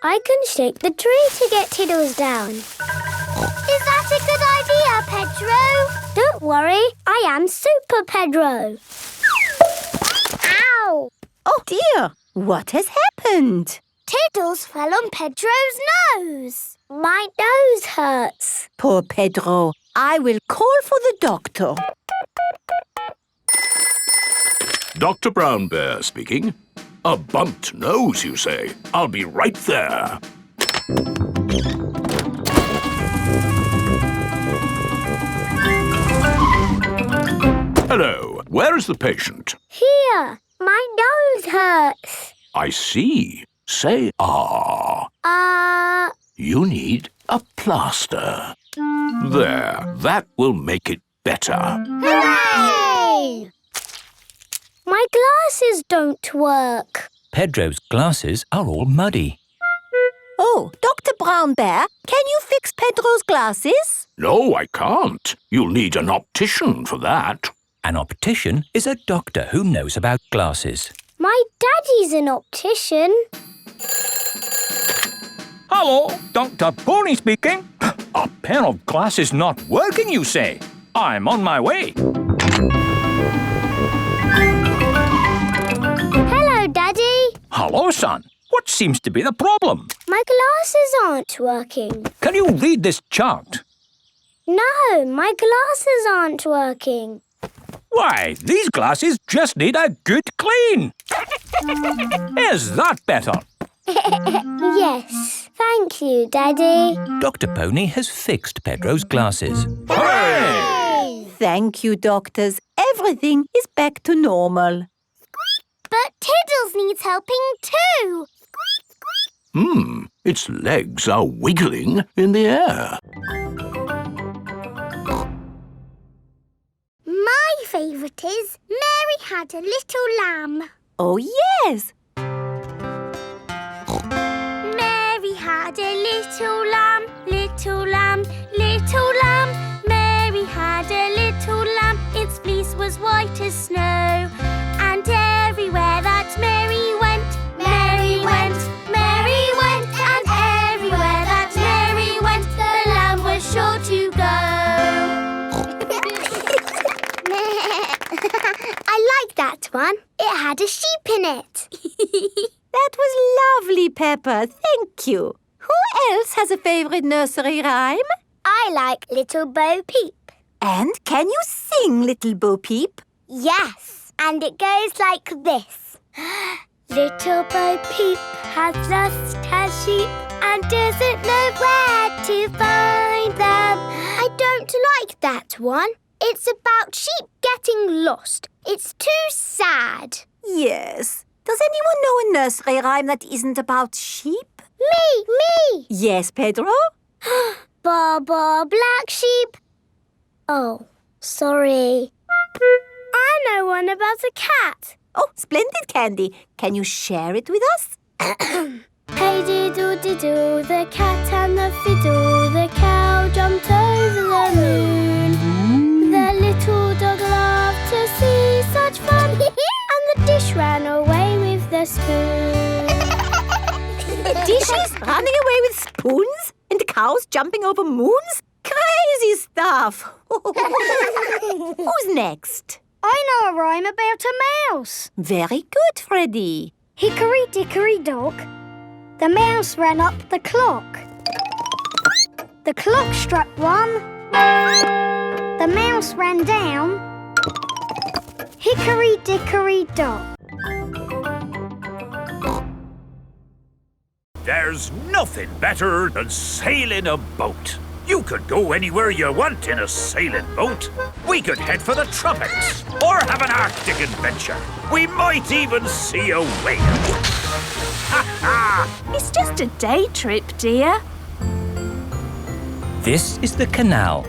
I can shake the tree to get Tiddles down. Is that a good idea, Pedro? Don't worry, I am Super Pedro. Ow! Oh dear, what has happened? Tiddles fell on Pedro's nose. My nose hurts. Poor Pedro. I will call for the doctor. Dr. Brown Bear speaking. A bumped nose, you say? I'll be right there. Hello. Where is the patient? Here, my nose hurts. I see. Say ah. You need a plaster. There. That will make it better. Hooray! My glasses don't work. Pedro's glasses are all muddy. Oh, Dr. Brown Bear, can you fix Pedro's glasses? No, I can't. You'll need an optician for that. An optician is a doctor who knows about glasses. My daddy's an optician. Hello, Dr. Pony speaking. A pair of glasses not working, you say? I'm on my way. Hello, Daddy. Hello, son. What seems to be the problem? My glasses aren't working. Can you read this chart? No, my glasses aren't working. Why, these glasses just need a good clean. Is that better? Yes, thank you, Daddy. Dr. Pony has fixed Pedro's glasses. Hooray! Thank you, doctors. Everything is back to normal. But Tiddles needs helping too. Its legs are wiggling in the air. My favourite is Mary Had a Little Lamb. Oh, yes. Mary had a little lamb, little lamb, little lamb. Mary had a little lamb, its fleece was white as snow. And everywhere that Mary went, Mary went, Mary went. And everywhere that Mary went, the lamb was sure to go. I like that one. It had a sheep in it. That was lovely, Peppa. Thank you. Who else has a favourite nursery rhyme? I like Little Bo Peep. And can you sing, little Bo Peep? Yes, and it goes like this. Little Bo Peep has lost her sheep and doesn't know where to find them. I don't like that one. It's about sheep getting lost. It's too sad. Yes. Does anyone know a nursery rhyme that isn't about sheep? Me! Yes, Pedro? Ba ba black sheep. Oh, sorry. I know one about a cat. Oh, splendid, Candy. Can you share it with us? Hey diddle diddle, the cat and the fiddle, the cow jumped over the moon. The little dog loved to see such fun, and the dish ran away with the spoon. Dishes running away with spoons and cows jumping over moons? Crazy stuff. Who's next? I know a rhyme about a mouse. Very good, Freddy. Hickory dickory dock, the mouse ran up the clock. The clock struck one, the mouse ran down. Hickory dickory dock. There's nothing better than sailing a boat. You could go anywhere you want in a sailing boat. We could head for the tropics or have an Arctic adventure. We might even see a whale. Ha ha! It's just a day trip, dear. This is the canal.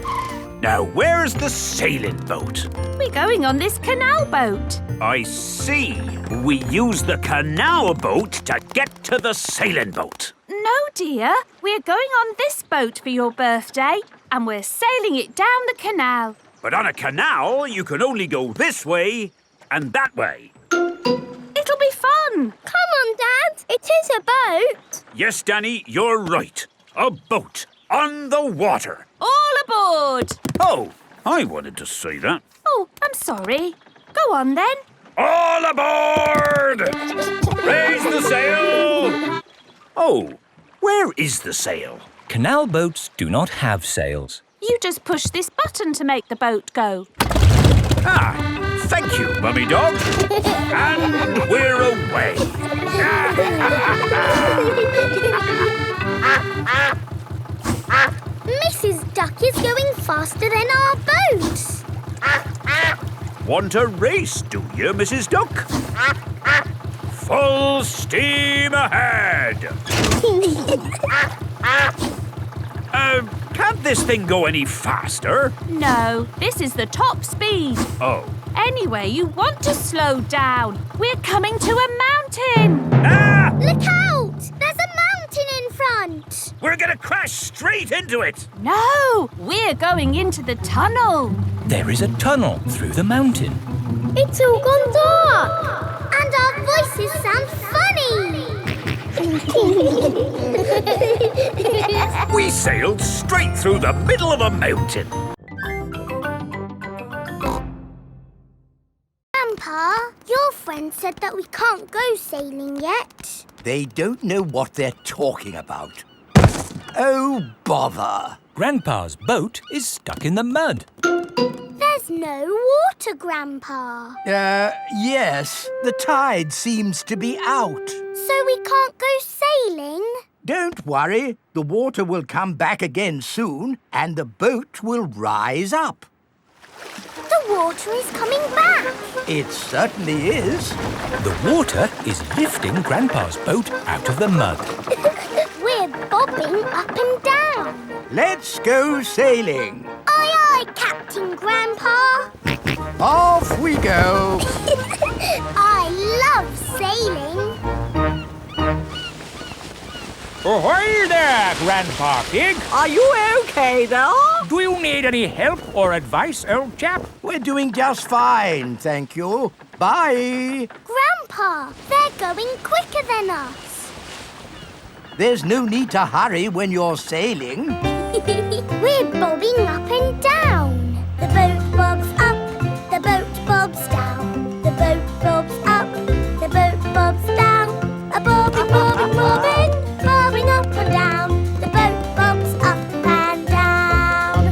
Now, where's the sailing boat? We're going on this canal boat. I see. We use the canal boat to get to the sailing boat. No, dear. We're going on this boat for your birthday, and we're sailing it down the canal. But on a canal, you can only go this way and that way. It'll be fun. Come on, Dad. It is a boat. Yes, Danny, you're right. A boat on the water. All aboard! Oh, I wanted to say that. Oh, I'm sorry. Go on then. All aboard! Raise the sail! Oh, where is the sail? Canal boats do not have sails. You just push this button to make the boat go. Ah, thank you, Mummy Dog. And we're away. Mrs. Duck is going faster than our boat. Want a race, do you, Mrs. Duck? Full steam ahead! Can't this thing go any faster? No, this is the top speed. Oh. Anyway, you want to slow down. We're coming to a mountain. Ah! Look out! There's a mountain in front. We're gonna crash straight into it! No, we're going into the tunnel. There is a tunnel through the mountain. It's all gone dark. And our voices sound funny. We sailed straight through the middle of a mountain. Grandpa, your friend said that we can't go sailing yet. They don't know what they're talking about. Oh, bother. Grandpa's boat is stuck in the mud. There's no water, Grandpa. Yes, the tide seems to be out. So we can't go sailing? Don't worry, the water will come back again soon and the boat will rise up. The water is coming back. It certainly is. The water is lifting Grandpa's boat out of the mud. We're bobbing up and down. Let's go sailing. Aye, aye, Captain Grandpa. Off we go. I love sailing. Ahoy there, Grandpa Pig. Are you okay there? Do you need any help or advice, old chap? We're doing just fine, thank you. Bye. Grandpa, they're going quicker than us. There's no need to hurry when you're sailing. We're bobbing up and down. The boat bobs up, the boat bobs down. The boat bobs up, the boat bobs down. A bobbing, bobbing, bobbing, bobbing up and down. The boat bobs up and down.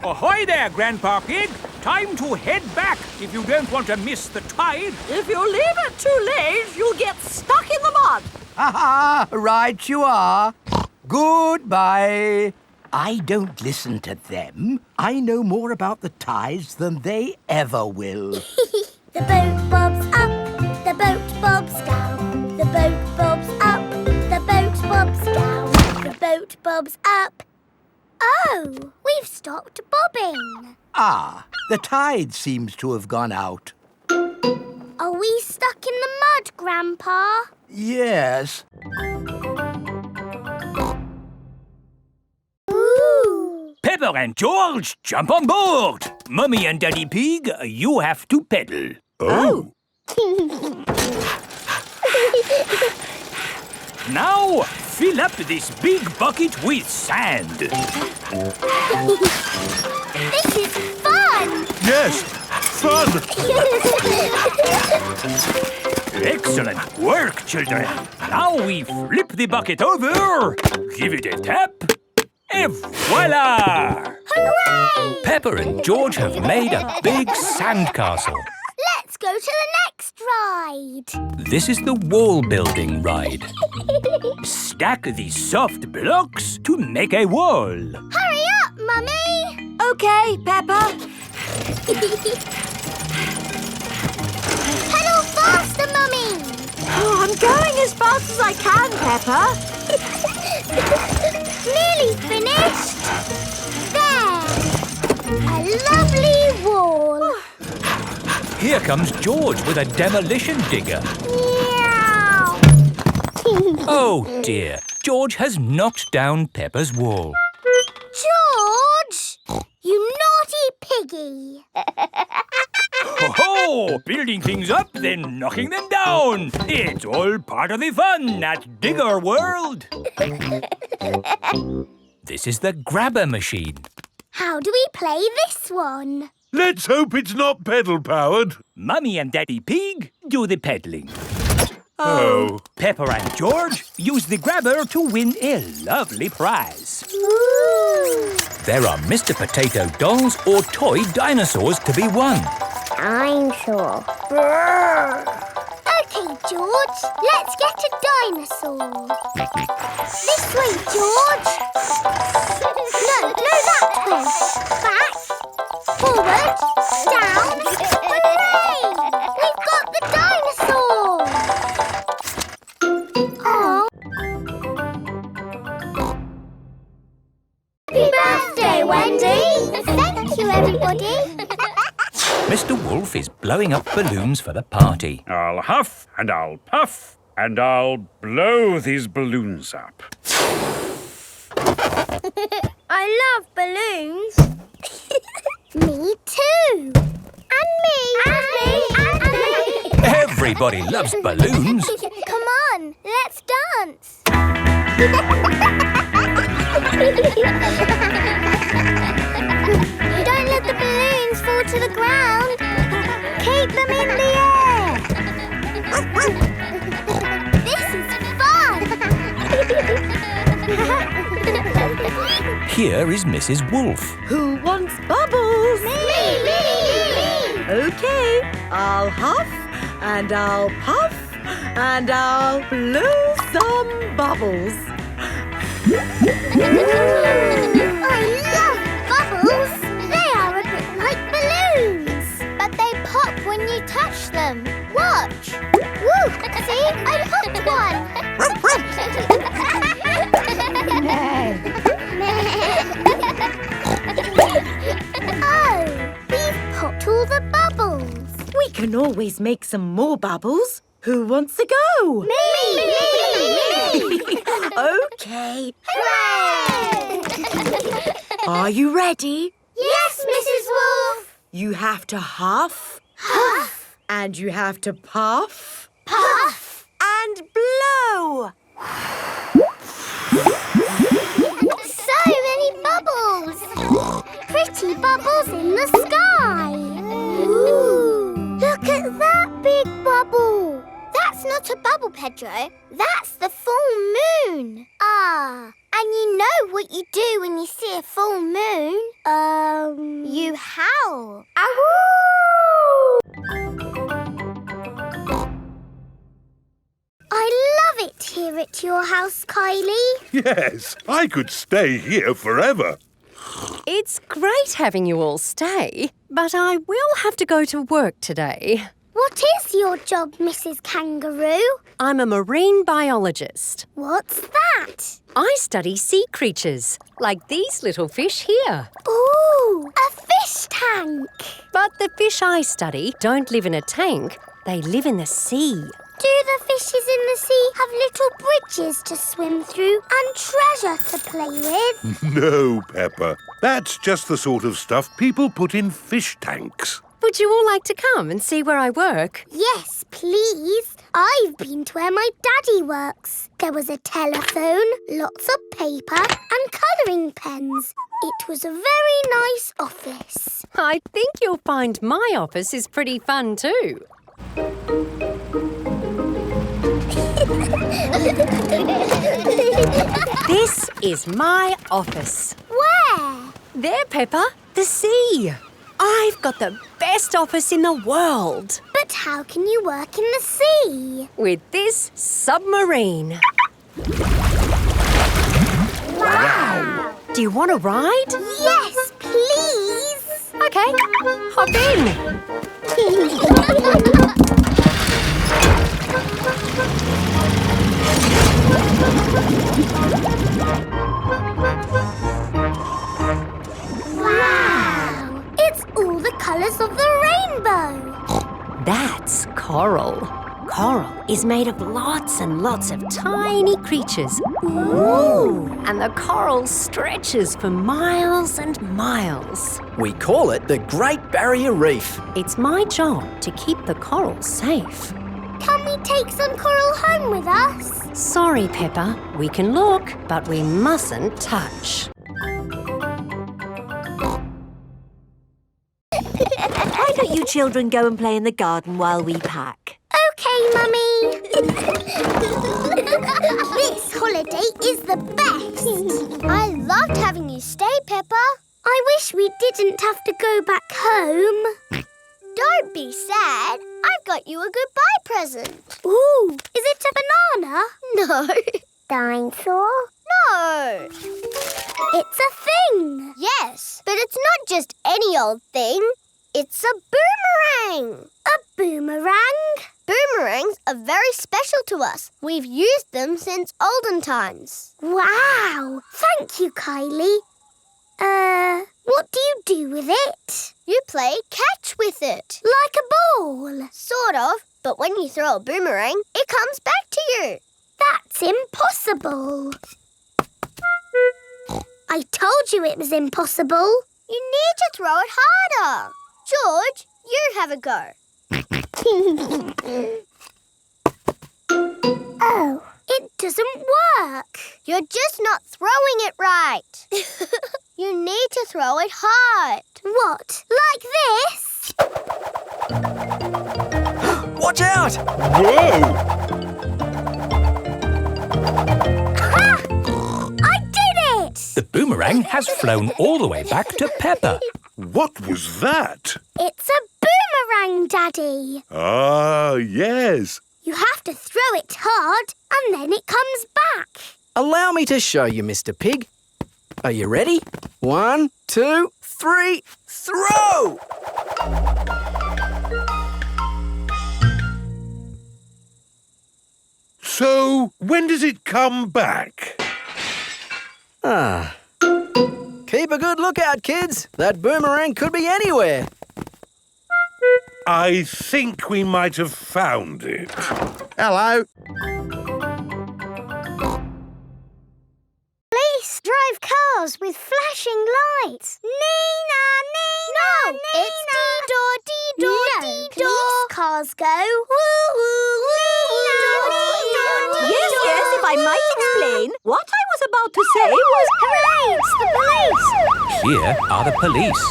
Ahoy there, Grandpa Pig. Time to head back if you don't want to miss the tide. If you leave it too late, you'll get stuck in the mud. Ha-ha, right you are. Goodbye. I don't listen to them. I know more about the tides than they ever will. The boat bobs up, the boat bobs down. The boat bobs up, the boat bobs down. The boat bobs up. Oh, we've stopped bobbing. Ah, the tide seems to have gone out. Are we stuck in the mud, Grandpa? Yes. Ooh. Peppa and George, jump on board. Mummy and Daddy Pig, you have to pedal. Oh. Now, fill up this big bucket with sand. This is fun! Yes, fun! Excellent work, children. Now we flip the bucket over, give it a tap, and voila! Hooray! Peppa and George have made a big sandcastle. Let's go to the next ride. This is the wall building ride. Stack these soft blocks to make a wall. Hurry up, Mummy! Okay, Peppa. Pedal faster, Mummy! Oh, I'm going as fast as I can, Peppa. Nearly finished. There! A lovely wall. Here comes George with a demolition digger. Meow. Oh dear, George has knocked down Peppa's wall. George! You naughty piggy! Ho-ho! Building things up, then knocking them down. It's all part of the fun at Digger World. This is the grabber machine. How do we play this one? Let's hope it's not pedal-powered. Mummy and Daddy Pig do the peddling. Oh. Peppa and George use the grabber to win a lovely prize. Ooh. There are Mr. Potato dolls or toy dinosaurs to be won. Dinosaur. OK, George, let's get a dinosaur. This way, George. No, that way. Back, forward, down. Hooray! We've got the dinosaur. Oh. Happy birthday, Wendy. Thank you, everybody. Mr. Wolf is blowing up balloons for the party. I'll huff and I'll puff and I'll blow these balloons up. I love balloons. Me too. And me. And me. And me. Everybody loves balloons. Come on, let's dance. Don't let the balloons fall to the ground. Keep them in the air. This is fun. Here is Mrs. Wolf. Who wants bubbles? Me. Okay, I'll huff and I'll puff and I'll blow some bubbles. I love bubbles. They are a bit like balloons, but they pop when you touch them. Watch. Woo! See, I popped one. Oh, we've popped all the bubbles. We can always make some more bubbles. Who wants to go? Me! Okay. Hooray! Are you ready? Yes, Mrs. Wolf. You have to huff. Huff. And you have to puff. Puff. And blow. So many bubbles. Pretty bubbles in the sky. Ooh. Look at that big bubble. That's not a bubble, Pedro. That's the full moon. Ah, and you know what you do when you see a full moon? You howl. Ahoo! I love it here at your house, Kylie. Yes, I could stay here forever. It's great having you all stay, but I will have to go to work today. What is your job, Mrs. Kangaroo? I'm a marine biologist. What's that? I study sea creatures, like these little fish here. Ooh, a fish tank. But the fish I study don't live in a tank, they live in the sea. Do the fishes in the sea have little bridges to swim through and treasure to play with? No, Peppa. That's just the sort of stuff people put in fish tanks. Would you all like to come and see where I work? Yes, please. I've been to where my daddy works. There was a telephone, lots of paper and colouring pens. It was a very nice office. I think you'll find my office is pretty fun too. This is my office. Where? There, Peppa, the sea. I've got the best office in the world. But how can you work in the sea? With this submarine. Wow! Do you want to ride? Yes, please. Okay, hop in. Wow! It's all the colours of the rainbow. That's coral. Coral is made of lots and lots of tiny creatures. Ooh! And the coral stretches for miles and miles. We call it the Great Barrier Reef. It's my job to keep the coral safe. Can we take some coral home with us? Sorry, Peppa. We can look, but we mustn't touch. Why don't you children go and play in the garden while we pack? Okay, Mummy. This holiday is the best. I loved having you stay, Peppa. I wish we didn't have to go back home. Don't be sad. I've got you a goodbye present. Ooh, is it a banana? No. Dinosaur? No. It's a thing. Yes, but it's not just any old thing. It's a boomerang. A boomerang? Boomerangs are very special to us. We've used them since olden times. Wow. Thank you, Kylie. What do you do with it? You play catch with it. Like a ball? Sort of, but when you throw a boomerang, it comes back to you. That's impossible. I told you it was impossible. You need to throw it harder. George, you have a go. Oh, it doesn't work. You're just not throwing it right. You need to throw it hard. What, like this? Watch out! Whoa! Ha! I did it! The boomerang has flown all the way back to Peppa. What was that? It's a boomerang, Daddy. Ah, yes. You have to throw it hard and then it comes back. Allow me to show you, Mr. Pig. Are you ready? 1, 2, 3, throw! So, when does it come back? Ah. Keep a good lookout, kids. That boomerang could be anywhere. I think we might have found it. Hello. Police drive cars with flashing lights. Nina, Nina, no, it's dee-door, dee-door, dee-door. Police cars go woo, woo, Nina, Nina, Yes, if I might explain, what I was about to say was... Hooray, it's the police. Here are the police.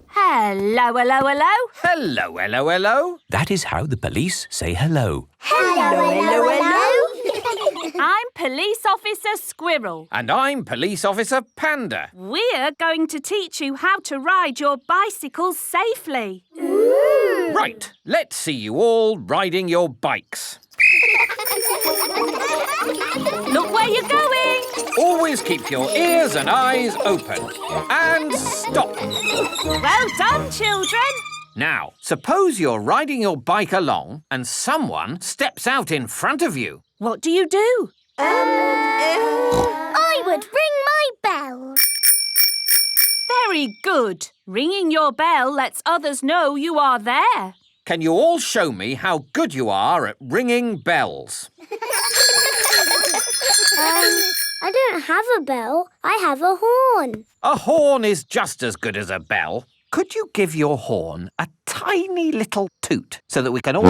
Hello, hello, hello. Hello, hello, hello. That is how the police say hello. Hello, hello, hello. I'm Police Officer Squirrel. And I'm Police Officer Panda. We're going to teach you how to ride your bicycles safely. Ooh. Right, let's see you all riding your bikes. Look where you're going. Always keep your ears and eyes open. And stop. Well done, children. Now, suppose you're riding your bike along and someone steps out in front of you. What do you do? I would ring my bell. Very good. Ringing your bell lets others know you are there. Can you all show me how good you are at ringing bells? I don't have a bell. I have a horn. A horn is just as good as a bell. Could you give your horn a tiny little toot so that we can all...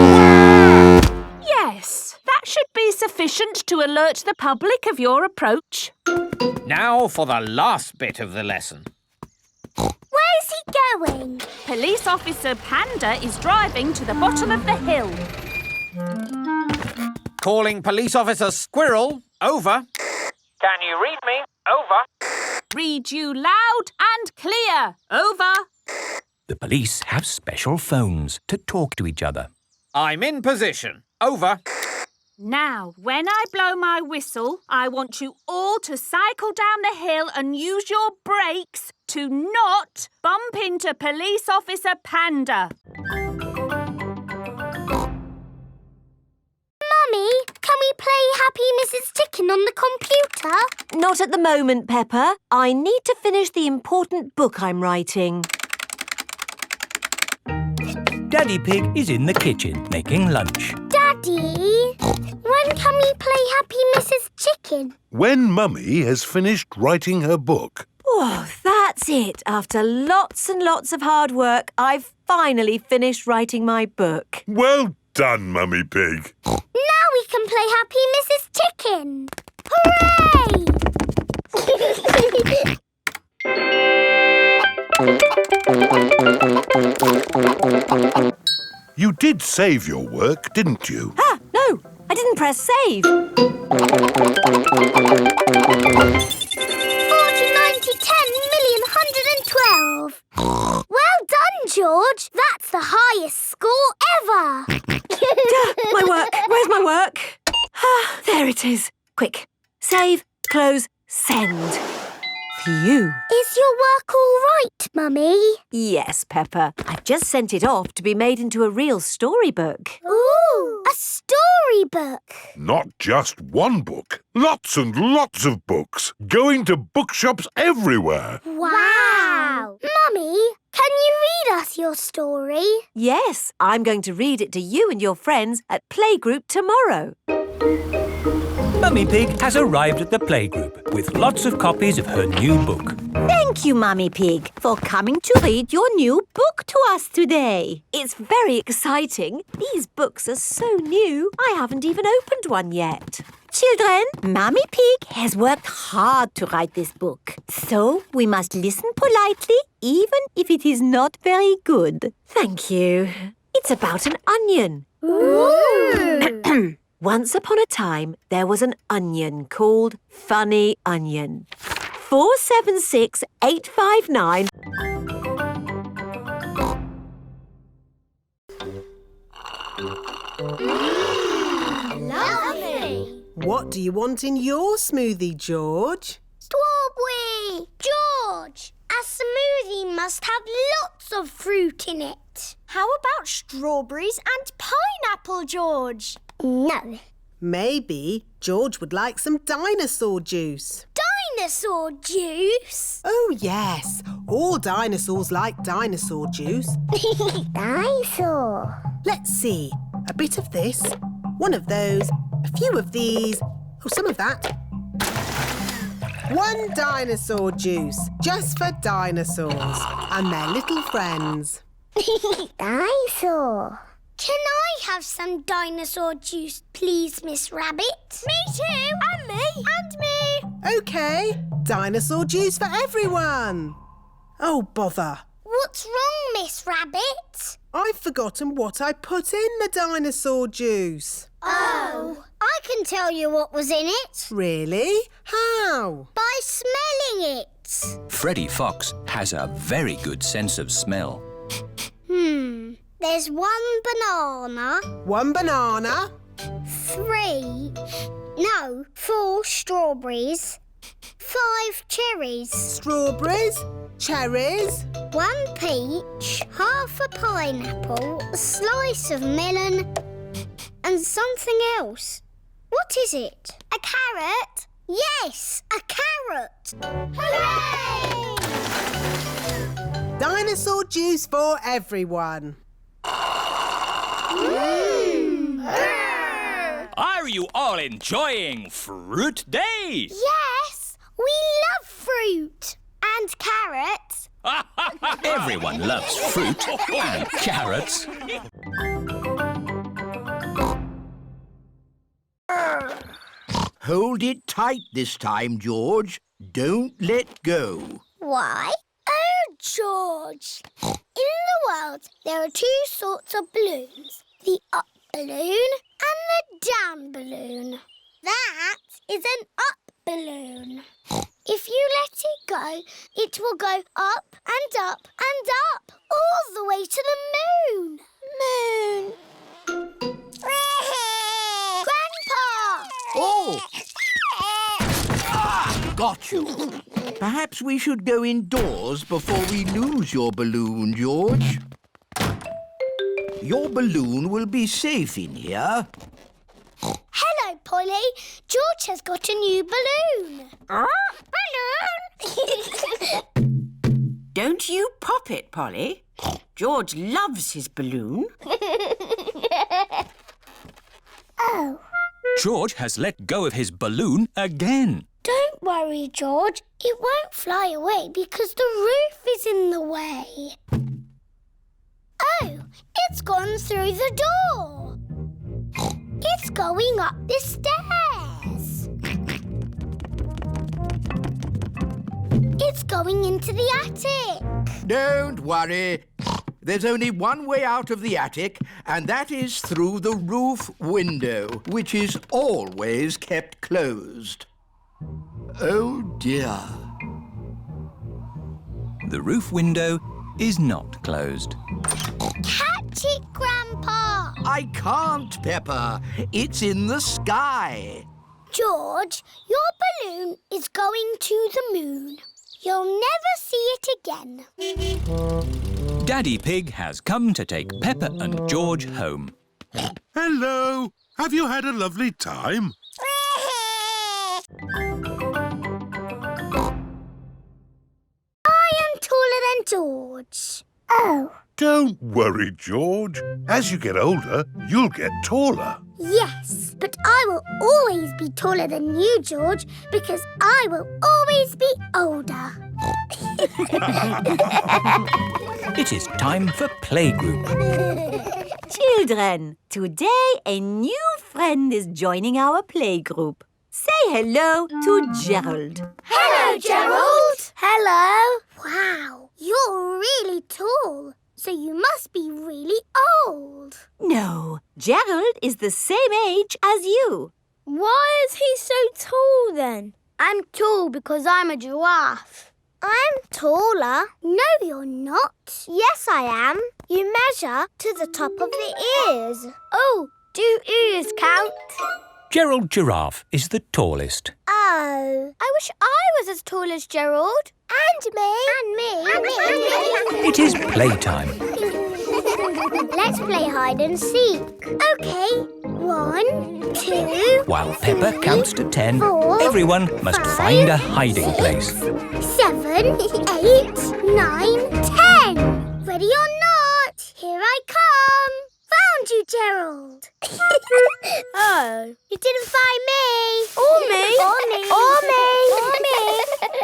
Yes, that should be sufficient to alert the public of your approach. Now for the last bit of the lesson. Where's he going? Police Officer Panda is driving to the bottom of the hill. Calling Police Officer Squirrel. Over. Can you read me? Over. Read you loud and clear. Over. The police have special phones to talk to each other. I'm in position. Over. Now, when I blow my whistle, I want you all to cycle down the hill and use your brakes to not bump into Police Officer Panda. Mummy, can we play Happy Mrs. Chicken on the computer? Not at the moment, Peppa. I need to finish the important book I'm writing. Daddy Pig is in the kitchen making lunch. Daddy, when can we play Happy Mrs. Chicken? When Mummy has finished writing her book. Oh, that's it. After lots and lots of hard work, I've finally finished writing my book. Well done, Mummy Pig. Now we can play Happy Mrs. Chicken. Hooray! You did save your work, didn't you? Ah, no, I didn't press save. 40, 90, 10 million, 112. Well done, George. That's the highest score ever. My work. Where's my work? Ah, there it is. Quick. Save, close, send. Phew. Is your work all right, Mummy? Yes, Peppa. I've just sent it off to be made into a real storybook. Ooh, a storybook. Not just one book. Lots and lots of books. Going to bookshops everywhere. Wow. Mummy, can you read us your story? Yes, I'm going to read it to you and your friends at Playgroup tomorrow. Mummy Pig has arrived at the playgroup with lots of copies of her new book. Thank you, Mummy Pig, for coming to read your new book to us today. It's very exciting. These books are so new, I haven't even opened one yet. Children, Mummy Pig has worked hard to write this book. So we must listen politely, even if it is not very good. Thank you. It's about an onion. Ooh. Once upon a time, there was an onion called Funny Onion. 476859. Lovely. What do you want in your smoothie, George? Strawberry. George, a smoothie must have lots of fruit in it. How about strawberries and pineapple, George? No. Maybe George would like some dinosaur juice. Dinosaur juice? Oh, yes. All dinosaurs like dinosaur juice. Dinosaur. Let's see. A bit of this, one of those, a few of these, oh, some of that. One dinosaur juice, just for dinosaurs and their little friends. Dinosaur. Can I have some dinosaur juice, please, Miss Rabbit? Me too. And me. And me. OK, dinosaur juice for everyone. Oh, bother. What's wrong, Miss Rabbit? I've forgotten what I put in the dinosaur juice. Oh, I can tell you what was in it. Really? How? By smelling it. Freddy Fox has a very good sense of smell. There's one banana. One banana. 4 strawberries. 5 cherries. Strawberries, cherries. 1 peach, half a pineapple, a slice of melon, and something else. What is it? A carrot? Yes, a carrot. Hooray! Dinosaur juice for everyone. Are you all enjoying Fruit Day? Yes, we love fruit. And carrots. Everyone loves fruit and carrots. Hold it tight this time, George. Don't let go. Why? Oh, George. In the world, there are 2 sorts of balloons. The up balloon and the down balloon. That is an up balloon. If you let it go, it will go up and up and up, all the way to the moon. Moon. Grandpa! Oh! Got you. Perhaps we should go indoors before we lose your balloon, George. Your balloon will be safe in here. Hello, Polly. George has got a new balloon. Balloon! Don't you pop it, Polly. George loves his balloon. Oh. George has let go of his balloon again. Don't worry, George. It won't fly away because the roof is in the way. Oh, it's gone through the door. It's going up the stairs. It's going into the attic. Don't worry. There's only one way out of the attic, and that is through the roof window, which is always kept closed. Oh, dear. The roof window is not closed. Catch it, Grandpa! I can't, Peppa. It's in the sky. George, your balloon is going to the moon. You'll never see it again. Daddy Pig has come to take Peppa and George home. Hello. Have you had a lovely time? I am taller than George. Oh. Don't worry, George. As you get older, you'll get taller. Yes, but I will always be taller than you, George, because I will always be older. It is time for playgroup. Children, today a new friend is joining our playgroup. Say hello to Gerald. Hello, Gerald. Hello. Wow, you're really tall. So you must be really old. No, Gerald is the same age as you. Why is he so tall then? I'm tall because I'm a giraffe. I'm taller. No, you're not. Yes, I am. You measure to the top of the ears. Oh, do ears count? Gerald Giraffe is the tallest. Oh, I wish I was as tall as Gerald. And me. And me. And me. And me. It is playtime. Let's play hide and seek. OK. 1, 2... While Peppa counts to 10, 4, everyone must 5, find a hiding place. 7, 8, 9, 10. Ready or not, here I come. Found you, Gerald. Oh, you didn't find me. Or me. Or me. Or me. Or me.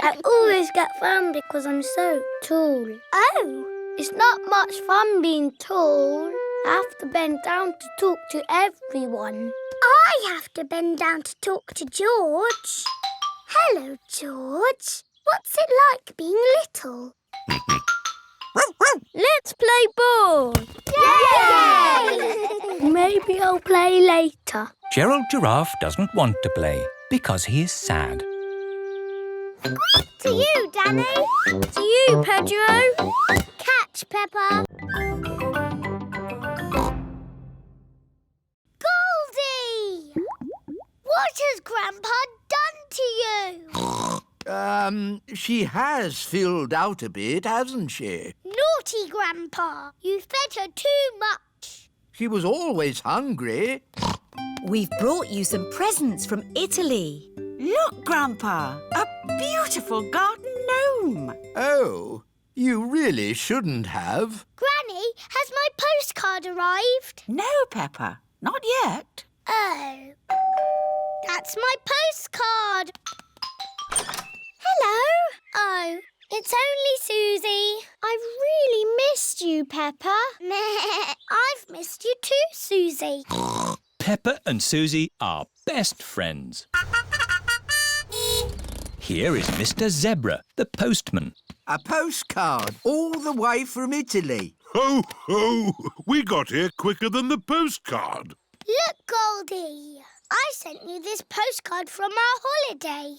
I always get found because I'm so tall. Oh, it's not much fun being tall. I have to bend down to talk to everyone. I have to bend down to talk to George. Hello, George. What's it like being little? Let's play ball! Yay! Maybe I'll play later. Gerald Giraffe doesn't want to play because he is sad. To you, Danny. To you, Pedro. Catch, Peppa. Goldie! What has Grandpa done to you? She has filled out a bit, hasn't she? Naughty Grandpa. You fed her too much. She was always hungry. We've brought you some presents from Italy. Look, Grandpa, a beautiful garden gnome. Oh, you really shouldn't have. Granny, has my postcard arrived? No, Peppa, not yet. Oh, that's my postcard. Hello. Oh, it's only Suzy. I've really missed you, Peppa. I've missed you too, Suzy. Peppa and Suzy are best friends. Here is Mr. Zebra, the postman. A postcard all the way from Italy. Ho, ho! We got here quicker than the postcard. Look, Goldie. I sent you this postcard from our holiday.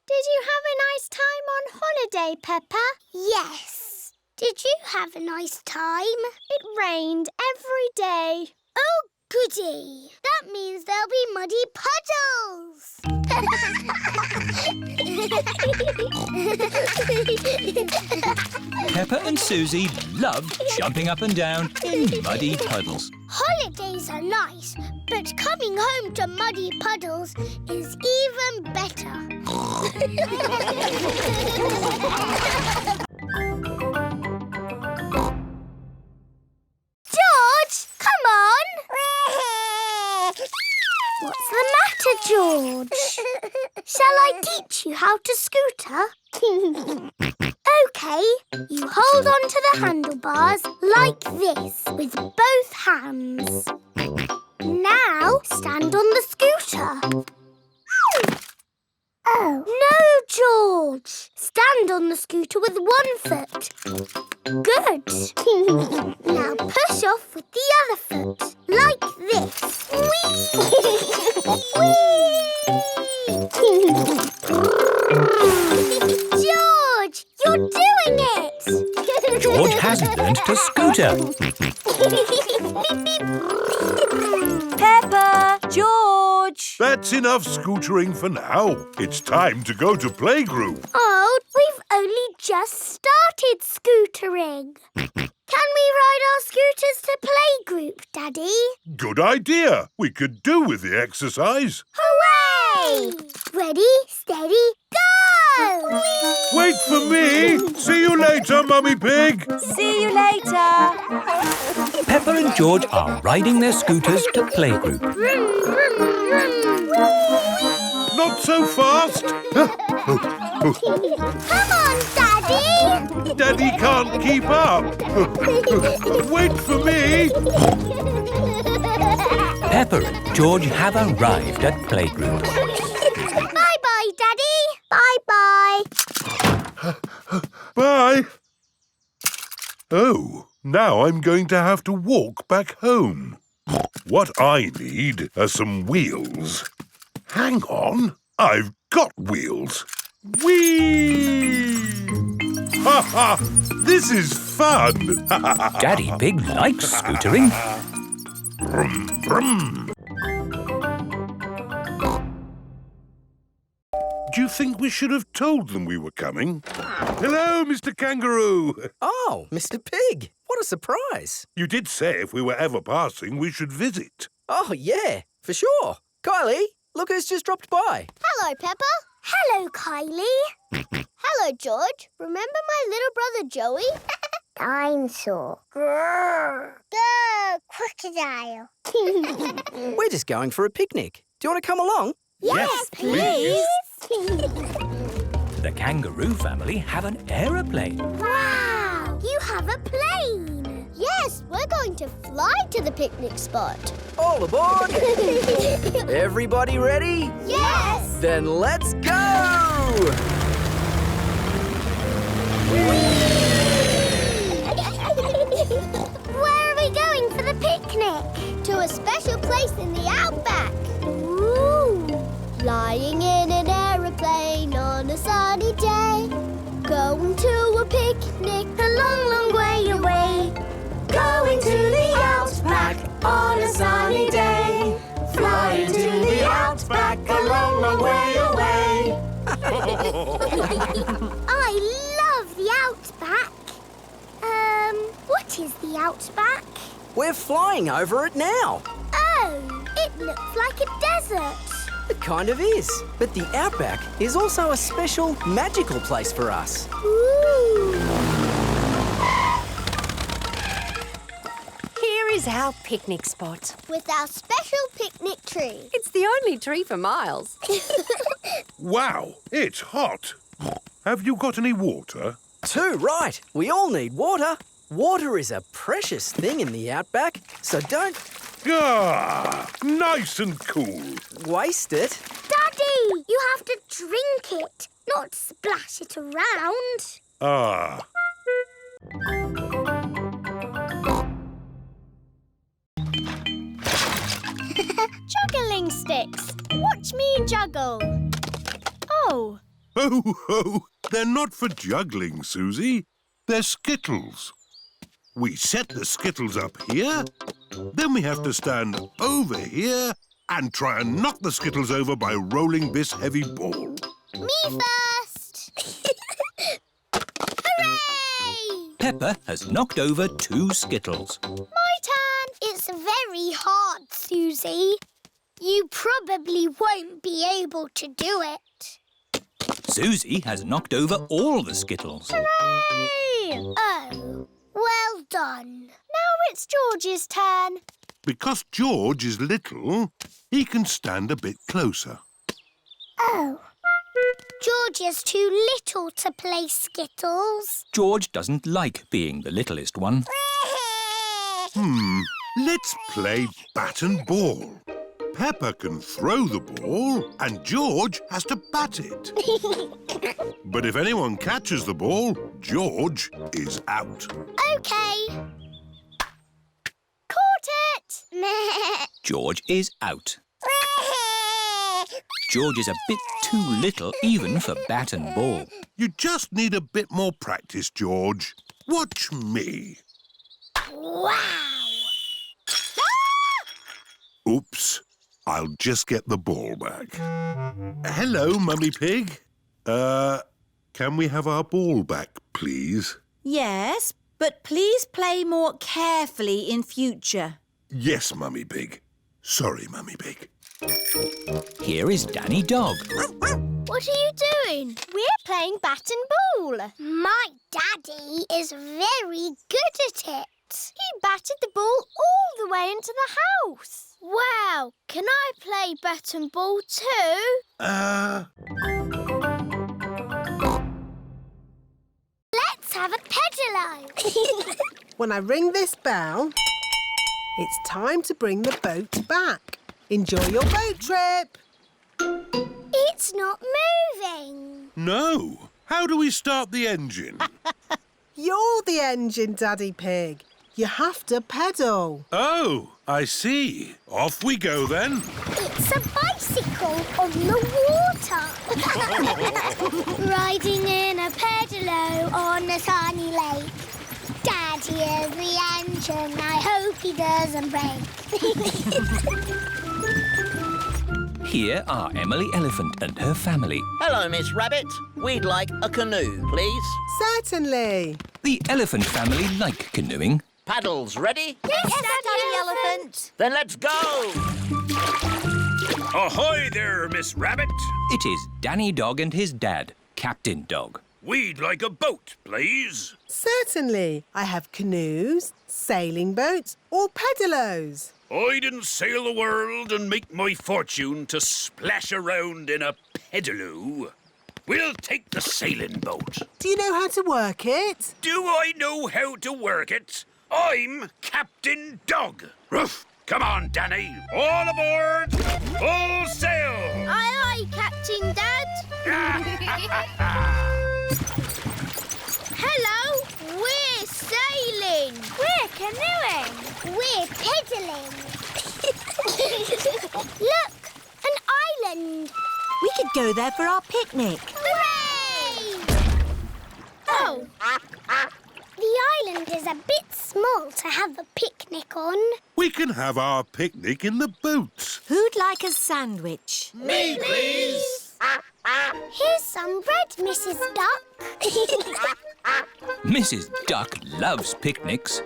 Did you have a nice time on holiday, Peppa? Yes. Did you have a nice time? It rained every day. Oh, goody. That means there'll be muddy puddles. Peppa and Suzy love jumping up and down in muddy puddles. Holidays are nice, but coming home to muddy puddles is even better. scooter, George. Shall I teach you how to scooter? OK, you hold on to the handlebars like this with both hands. Now stand on the scooter. Oh. No, George. Stand on the scooter with one foot. Good. Now push off with the other foot, like this. Whee! George, you're doing it! George has learned to scooter. Peppa! George! That's enough scootering for now. It's time to go to playgroup. Oh, we've only just started scootering. Can we ride our scooters to playgroup, Daddy? Good idea. We could do with the exercise. Hooray! Ready, steady, go! Wait for me. See you later, Mummy Pig. See you later. Peppa and George are riding their scooters to playgroup. Not so fast. Come on, Daddy! Daddy can't keep up. Wait for me. Peppa and George have arrived at playgroup. Bye-bye, Daddy. Bye-bye. Bye. Oh, now I'm going to have to walk back home. What I need are some wheels. Hang on, I've got wheels. Whee! Ha ha! This is fun! Daddy Pig likes scootering. Brum, brum. Do you think we should have told them we were coming? Hello, Mr. Kangaroo! Oh, Mr. Pig, what a surprise. You did say if we were ever passing, we should visit. Oh, yeah, for sure. Kylie, look who's just dropped by. Hello, Peppa. Hello, Kylie. Hello, George. Remember my little brother Joey? Dine-saw. Grrr. Grrr, crocodile. We're just going for a picnic. Do you want to come along? Yes, please. The kangaroo family have an aeroplane. Wow! You have a plane. Yes, we're going to fly to the picnic spot. All aboard! Everybody ready? Yes! Then let's go! Where are we going for the picnic? To a special place in the outback. Ooh! Flying in an aeroplane on a sunny day. Going to a picnic a long, long way away. Going to the outback on a sunny day. Flying to the outback a long, long way away. I love the outback. What is the outback? We're flying over it now. Oh, it looks like a desert. It kind of is. But the outback is also a special, magical place for us. Ooh. Here is our picnic spot. With our special picnic tree. It's the only tree for miles. Wow, it's hot. Have you got any water? Too right. We all need water. Water is a precious thing in the outback, so don't... Ah, nice and cool. Waste it. Daddy, you have to drink it, not splash it around. Ah. Juggling sticks. Watch me juggle. Oh. Ho, ho! They're not for juggling, Suzy. They're skittles. We set the skittles up here, then we have to stand over here and try and knock the skittles over by rolling this heavy ball. Me first. Hooray! Peppa has knocked over 2 skittles. My turn. It's very hard, Suzy. You probably won't be able to do it. Suzy has knocked over all the skittles. Hooray! Oh, well done. Now it's George's turn. Because George is little, he can stand a bit closer. Oh. George is too little to play Skittles. George doesn't like being the littlest one. Let's play bat and ball. Peppa can throw the ball and George has to bat it. But if anyone catches the ball, George is out. OK. Caught it! George is out. George is a bit too little even for bat and ball. You just need a bit more practice, George. Watch me. Wow! Oops. I'll just get the ball back. Hello, Mummy Pig. Can we have our ball back, please? Yes, but please play more carefully in future. Yes, Mummy Pig. Sorry, Mummy Pig. Here is Danny Dog. What are you doing? We're playing bat and ball. My daddy is very good at it. He batted the ball all the way into the house. Wow, can I play bat and ball too? Let's have a pedalo. When I ring this bell, it's time to bring the boat back. Enjoy your boat trip. It's not moving. No. How do we start the engine? You're the engine, Daddy Pig. You have to pedal. Oh, I see. Off we go then. It's a bicycle on the water. Riding in a pedalo on a sunny lake. Daddy is the engine. I hope he doesn't break. Here are Emily Elephant and her family. Hello, Miss Rabbit. We'd like a canoe, please. Certainly. The elephant family like canoeing. Paddles ready? Yes, Daddy Elephant. Then let's go! Ahoy there, Miss Rabbit. It is Danny Dog and his dad, Captain Dog. We'd like a boat, please. Certainly. I have canoes, sailing boats or pedalos. I didn't sail the world and make my fortune to splash around in a pedalo. We'll take the sailing boat. Do you know how to work it? Do I know how to work it? I'm Captain Dog. Ruff! Come on, Danny. All aboard! Full sail! Aye, aye, Captain Dad. Hello, we're sailing. We're canoeing. We're pedalling. Look, an island. We could go there for our picnic. Hooray! Oh. The island is a bit small to have a picnic on. We can have our picnic in the boat. Who'd like a sandwich? Me, please. Here's some bread, Mrs. Duck. Mrs. Duck loves picnics.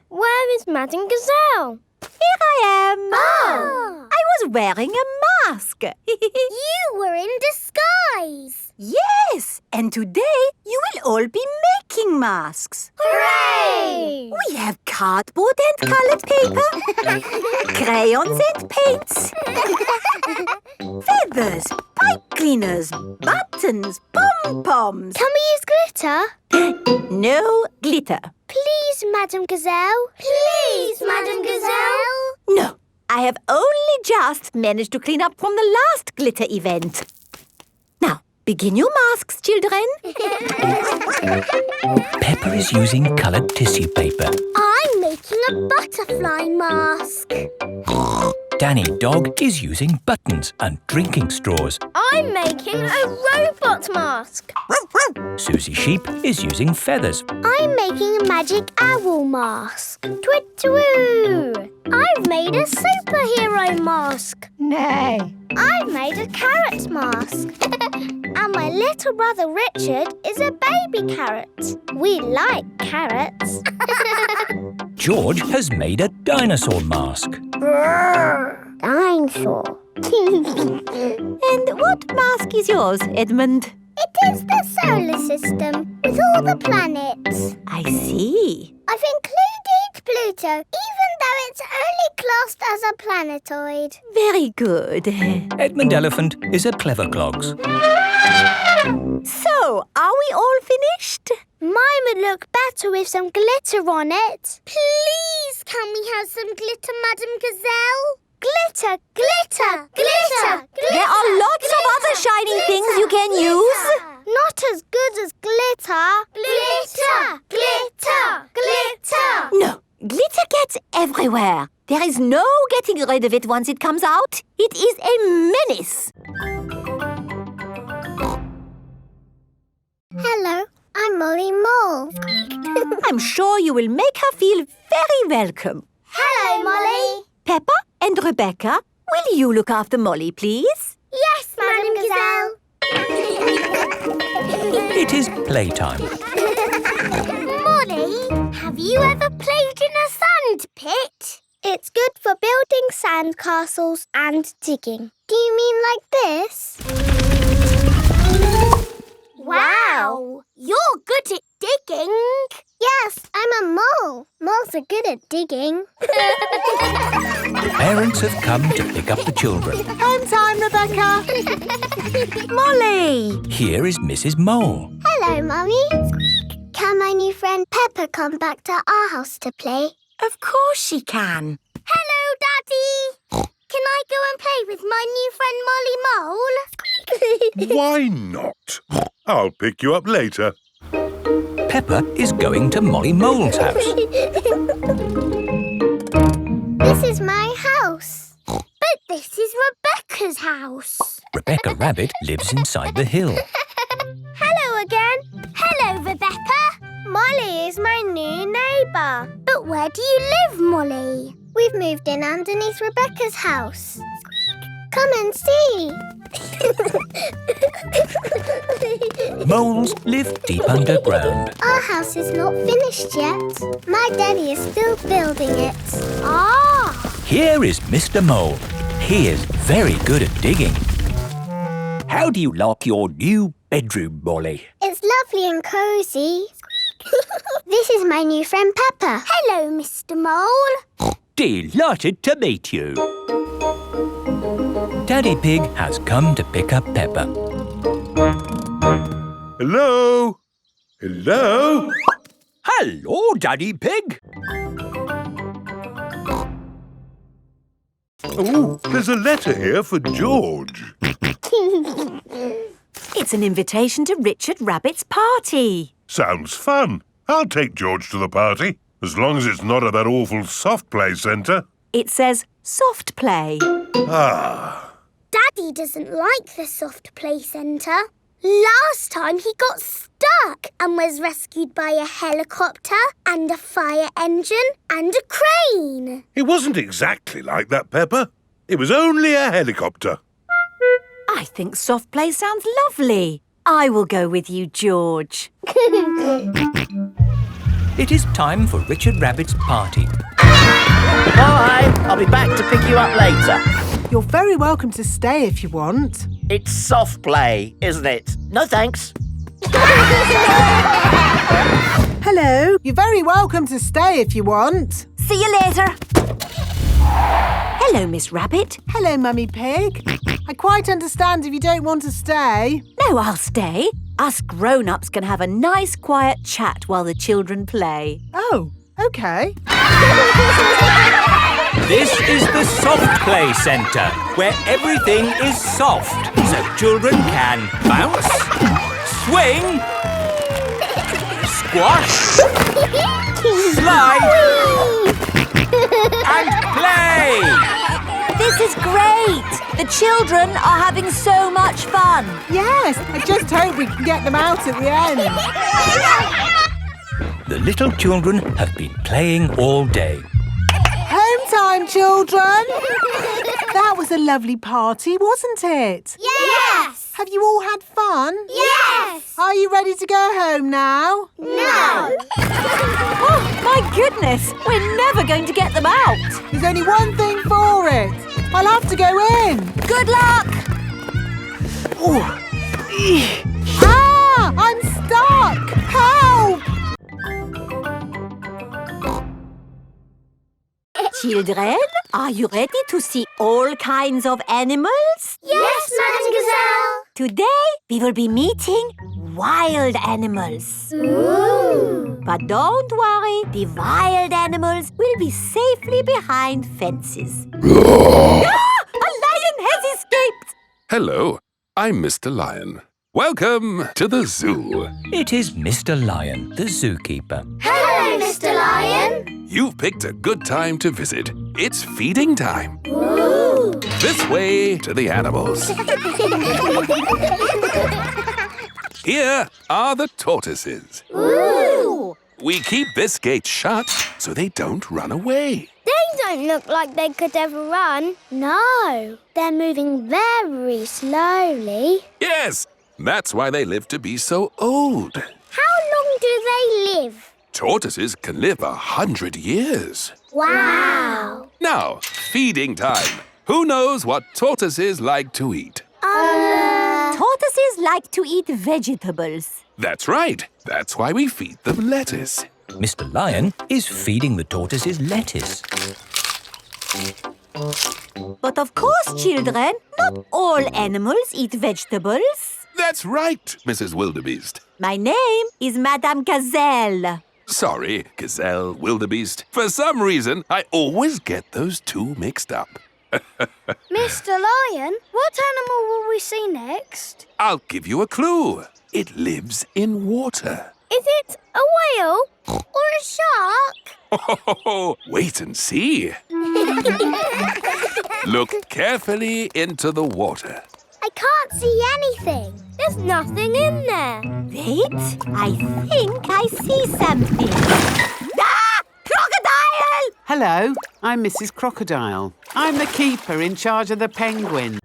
Where is Madame Gazelle? Here I am. Oh. I was wearing a mask. You were in disguise. Yes, and today you will all be making masks. Hooray! We have cardboard and coloured paper, crayons and paints, feathers, pipe cleaners, buttons, pom-poms. Can we use glitter? No glitter. Please, Madame Gazelle. Please, Madame Gazelle. No, I have only just managed to clean up from the last glitter event. Now, begin your masks, children. Peppa is using coloured tissue paper. I'm making a butterfly mask. Danny Dog is using buttons and drinking straws. I'm making a robot mask. Suzy Sheep is using feathers. I'm making a magic owl mask. Twit-twoo! I've made a superhero mask. Nay. I've made a carrot mask. And my little brother Richard is a baby carrot. We like carrots. George has made a dinosaur mask. Dinosaur. And what mask is yours, Edmund? It is the solar system with all the planets. I see. I've included Pluto, even though it's only classed as a planetoid. Very good. Edmund Elephant is a clever clogs. So, are we all finished? Mine would look better with some glitter on it. Please, can we have some glitter, Madam Gazelle? Glitter, glitter, glitter, glitter. There are lots of other shiny things you can use. Not as good as glitter. Glitter, glitter, glitter. No, glitter gets everywhere. There is no getting rid of it once it comes out. It is a menace. Hello, I'm Molly Mole. I'm sure you will make her feel very welcome. Hello, Molly. Peppa and Rebecca, will you look after Molly, please? Yes, Madam Gazelle. It is playtime. Molly, have you ever played in a sand pit? It's good for building sand castles and digging. Do you mean like this? Wow! You're good at digging. Yes, I'm a mole. Moles are good at digging. The parents have come to pick up the children. Home time, Rebecca. Molly! Here is Mrs. Mole. Hello, Mummy. Can my new friend Peppa come back to our house to play? Of course she can. Hello, Daddy. Can I go and play with my new friend Molly Mole? Why not? I'll pick you up later. Peppa is going to Molly Mole's house. This is my house. But this is Rebecca's house. Rebecca Rabbit lives inside the hill. Hello again. Hello, Rebecca. Molly is my new neighbour. But where do you live, Molly? We've moved in underneath Rebecca's house. Come and see. Moles live deep underground. Our house is not finished yet. My daddy is still building it. Ah! Here is Mr. Mole. He is very good at digging. How do you like your new bedroom, Molly? It's lovely and cosy. This is my new friend Peppa. Hello, Mr. Mole. Delighted to meet you. Daddy Pig has come to pick up Peppa. Hello? Hello? Hello, Daddy Pig. Oh, there's a letter here for George. It's an invitation to Richard Rabbit's party. Sounds fun. I'll take George to the party, as long as it's not at that awful soft play centre. It says soft play. Ah. Daddy doesn't like the soft play centre. Last time he got stuck and was rescued by a helicopter and a fire engine and a crane. It wasn't exactly like that, Peppa. It was only a helicopter. I think soft play sounds lovely. I will go with you, George. It is time for Richard Rabbit's party. Bye! I'll be back to pick you up later. You're very welcome to stay if you want. It's soft play, isn't it? No thanks. Hello. You're very welcome to stay if you want. See you later. Hello, Miss Rabbit. Hello, Mummy Pig. I quite understand if you don't want to stay. No, I'll stay. Us grown-ups can have a nice, quiet chat while the children play. Oh, OK. This is the soft play centre, where everything is soft, so children can bounce, swing, squash, slide, and play. This is great. The children are having so much fun. Yes, I just hope we can get them out at the end. The little children have been playing all day. Home time, children. That was a lovely party, wasn't it? Yes! Have you all had fun? Yes! Are you ready to go home now? No! Oh, my goodness. We're never going to get them out. There's only one thing for it. I'll have to go in. Good luck. Ow! shark! Help! Children, are you ready to see all kinds of animals? Yes, Madam Gazelle. Today, we will be meeting wild animals. Ooh. But don't worry, the wild animals will be safely behind fences. A lion has escaped! Hello, I'm Mr. Lion. Welcome to the zoo. It is Mr. Lion, the zookeeper. Hello, Mr. Lion. You've picked a good time to visit. It's feeding time. Ooh. This way to the animals. Here are the tortoises. Ooh. We keep this gate shut so they don't run away. They don't look like they could ever run. No, they're moving very slowly. Yes, that's why they live to be so old. How long do they live? Tortoises can live 100 years. Wow. Now, feeding time. Who knows what tortoises like to eat? Tortoises like to eat vegetables. That's right. That's why we feed them lettuce. Mr. Lion is feeding the tortoises lettuce. But of course, children, not all animals eat vegetables. That's right, Mrs. Wildebeest. My name is Madame Gazelle. Sorry, Gazelle, Wildebeest. For some reason, I always get those two mixed up. Mr. Lion, what animal will we see next? I'll give you a clue. It lives in water. Is it a whale or a shark? Oh, wait and see. Look carefully into the water. I can't see anything. There's nothing in there. Wait, I think I see something. Ah! Crocodile! Hello, I'm Mrs. Crocodile. I'm the keeper in charge of the penguin.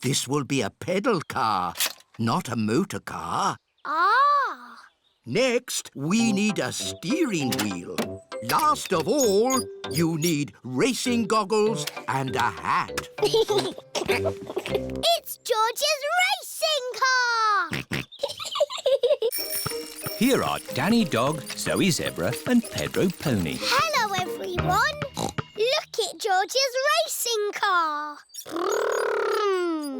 This will be a pedal car, not a motor car. Ah! Next, we need a steering wheel. Last of all, you need racing goggles and a hat. It's George's racing car! Here are Danny Dog, Zoe Zebra and Pedro Pony. Hello, everyone. Look at George's racing car.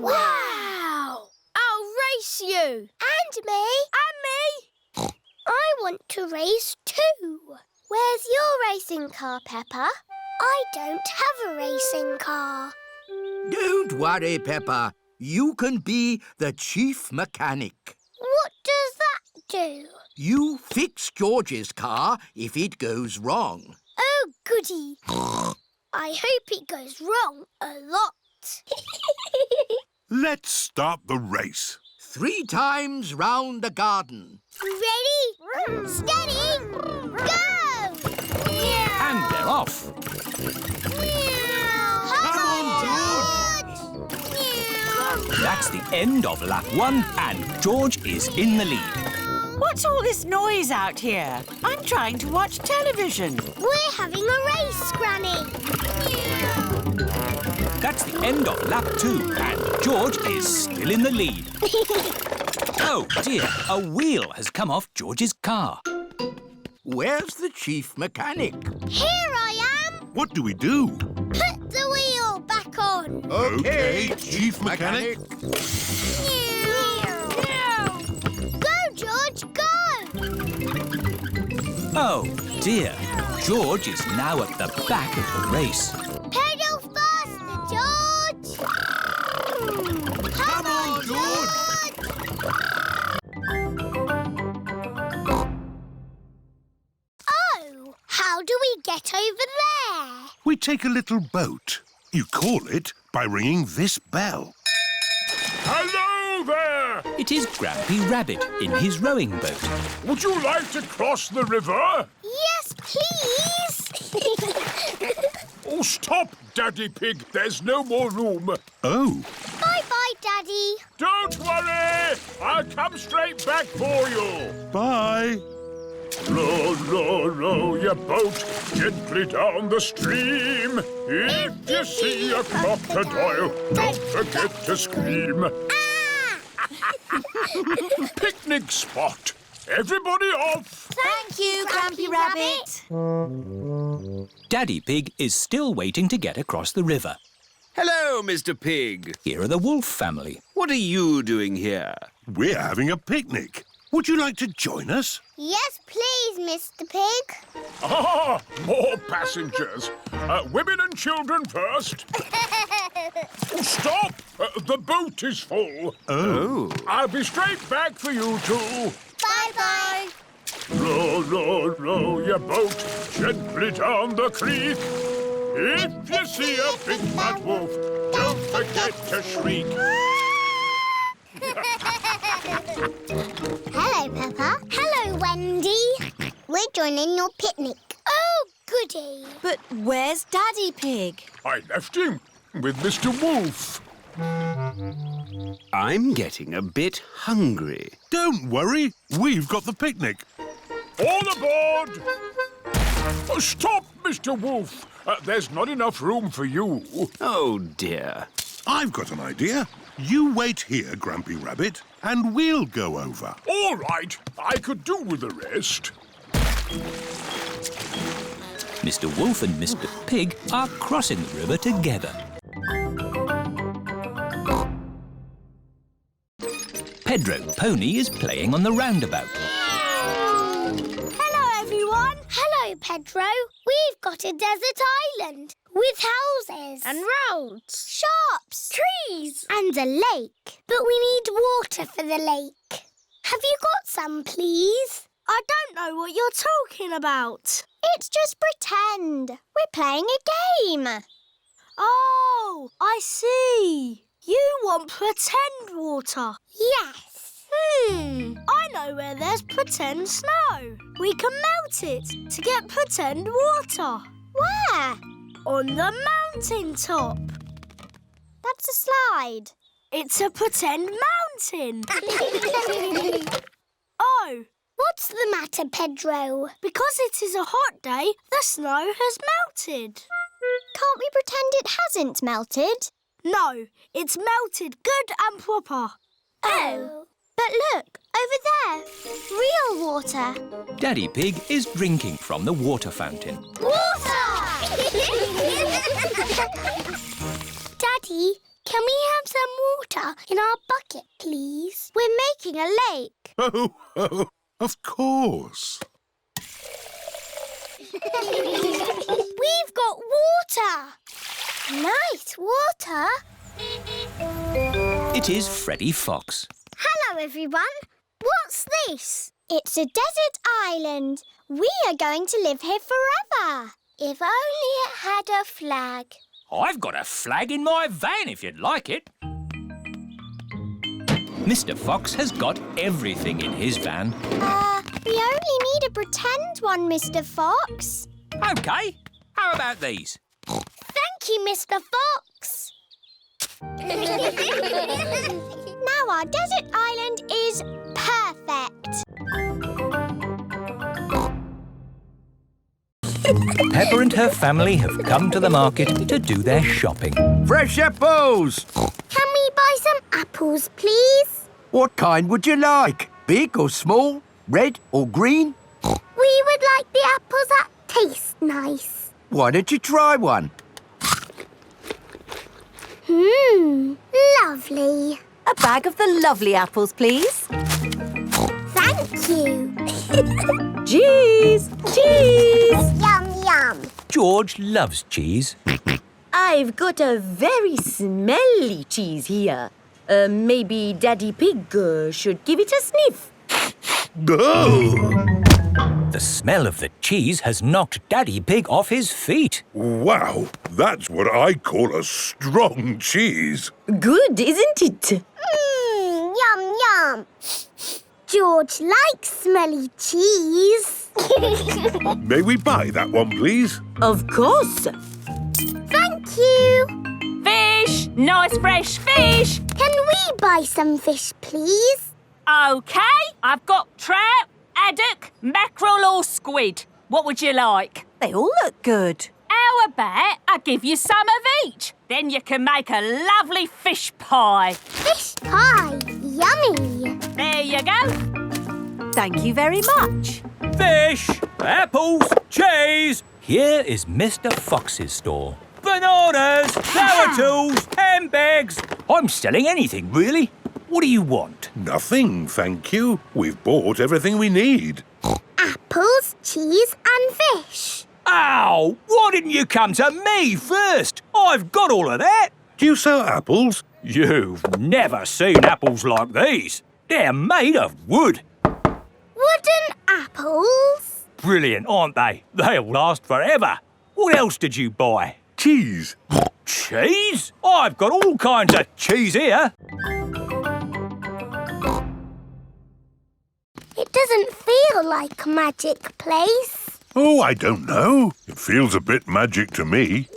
Wow! I'll race you. And me. And me. I want to race too. Where's your racing car, Peppa? I don't have a racing car. Don't worry, Peppa. You can be the chief mechanic. What does that do? You fix George's car if it goes wrong. Oh, goody. I hope it goes wrong a lot. Let's start the race. 3 times round the garden. Ready, steady, go! And they're off. Come on, George! That's the end of lap 1 and George is in the lead. What's all this noise out here? I'm trying to watch television. We're having a race, Granny. That's the end of lap 2 and George is still in the lead. Oh dear, a wheel has come off George's car. Where's the chief mechanic? Here I am. What do we do? Put the wheel back on. Okay, Chief Mechanic. Go, George, go! Oh dear, George is now at the back of the race. Pedal faster, George! Come on, George! Oh, how do we get over there? We take a little boat. You call it by ringing this bell. Hello there! It is Grampy Rabbit in his rowing boat. Would you like to cross the river? Yes, please! Oh, stop, Daddy Pig. There's no more room. Oh. Bye-bye, Daddy. Don't worry. I'll come straight back for you. Bye. Row, row, row your boat gently down the stream. If you see a crocodile, don't forget to scream. Picnic spot. Everybody off. Thank you, Grampy Rabbit. Daddy Pig is still waiting to get across the river. Hello, Mr. Pig. Here are the Wolf family. What are you doing here? We're having a picnic. Would you like to join us? Yes, please, Mr. Pig. Ah, more passengers. Women and children first. Stop! The boat is full. Oh. I'll be straight back for you two. Bye-bye. Row, row, row your boat gently down the creek. If you see a big bad wolf, don't forget to shriek. Hello, Peppa. Hello, Wendy. We're joining your picnic. Oh, goody. But where's Daddy Pig? I left him with Mr. Wolf. I'm getting a bit hungry. Don't worry. We've got the picnic. All aboard! Oh, stop, Mr. Wolf. There's not enough room for you. Oh, dear. I've got an idea. You wait here, Grampy Rabbit, and we'll go over. All right. I could do with the rest. Mr. Wolf and Mr. Pig are crossing the river together. Pedro Pony is playing on the roundabout. Hello, everyone. Hello, Pedro. We've got a desert island with houses. And roads. Shops. Trees. And a lake. But we need water for the lake. Have you got some, please? I don't know what you're talking about. It's just pretend. We're playing a game. Oh, I see. You want pretend water. Yes. I know where there's pretend snow. We can melt it to get pretend water. Where? On the mountain top. That's a slide. It's a pretend mountain. Oh. What's the matter, Pedro? Because it is a hot day, the snow has melted. Can't we pretend it hasn't melted? No, it's melted good and proper. Oh. But look, over there. Real water. Daddy Pig is drinking from the water fountain. Water! Daddy, can we have some water in our bucket, please? We're making a lake. Oh, of course. We've got water. Nice water. It is Freddy Fox. Hello, everyone. What's this? It's a desert island. We are going to live here forever. If only it had a flag. I've got a flag in my van if you'd like it. Mr. Fox has got everything in his van. We only need a pretend one, Mr. Fox. OK. How about these? Thank you, Mr. Fox. Now our desert island is perfect. Peppa and her family have come to the market to do their shopping. Fresh apples! Can we buy some apples, please? What kind would you like? Big or small? Red or green? We would like the apples that taste nice. Why don't you try one? Lovely. A bag of the lovely apples, please. Thank you. Cheese! Cheese! Yum, yum. George loves cheese. I've got a very smelly cheese here. Maybe Daddy Pig should give it a sniff. The smell of the cheese has knocked Daddy Pig off his feet. Wow, that's what I call a strong cheese. Good, isn't it? Yum, yum. George likes smelly cheese. May we buy that one, please? Of course. Thank you. Fish! Nice fresh fish! Can we buy some fish, please? OK, I've got trout, haddock, mackerel or squid. What would you like? They all look good. How about I give you some of each? Then you can make a lovely fish pie. Fish pie. Yummy. you go. Thank you very much. Fish, apples, cheese. Here is Mr. Fox's store. Bananas, flower tools, handbags. I'm selling anything, really. What do you want? Nothing, thank you. We've bought everything we need. Apples, cheese and fish. Ow! Why didn't you come to me first? I've got all of that. Do you sell apples? You've never seen apples like these. They're made of wood. Wooden apples? Brilliant, aren't they? They'll last forever. What else did you buy? Cheese. Cheese? I've got all kinds of cheese here. It doesn't feel like a magic place. Oh, I don't know. It feels a bit magic to me.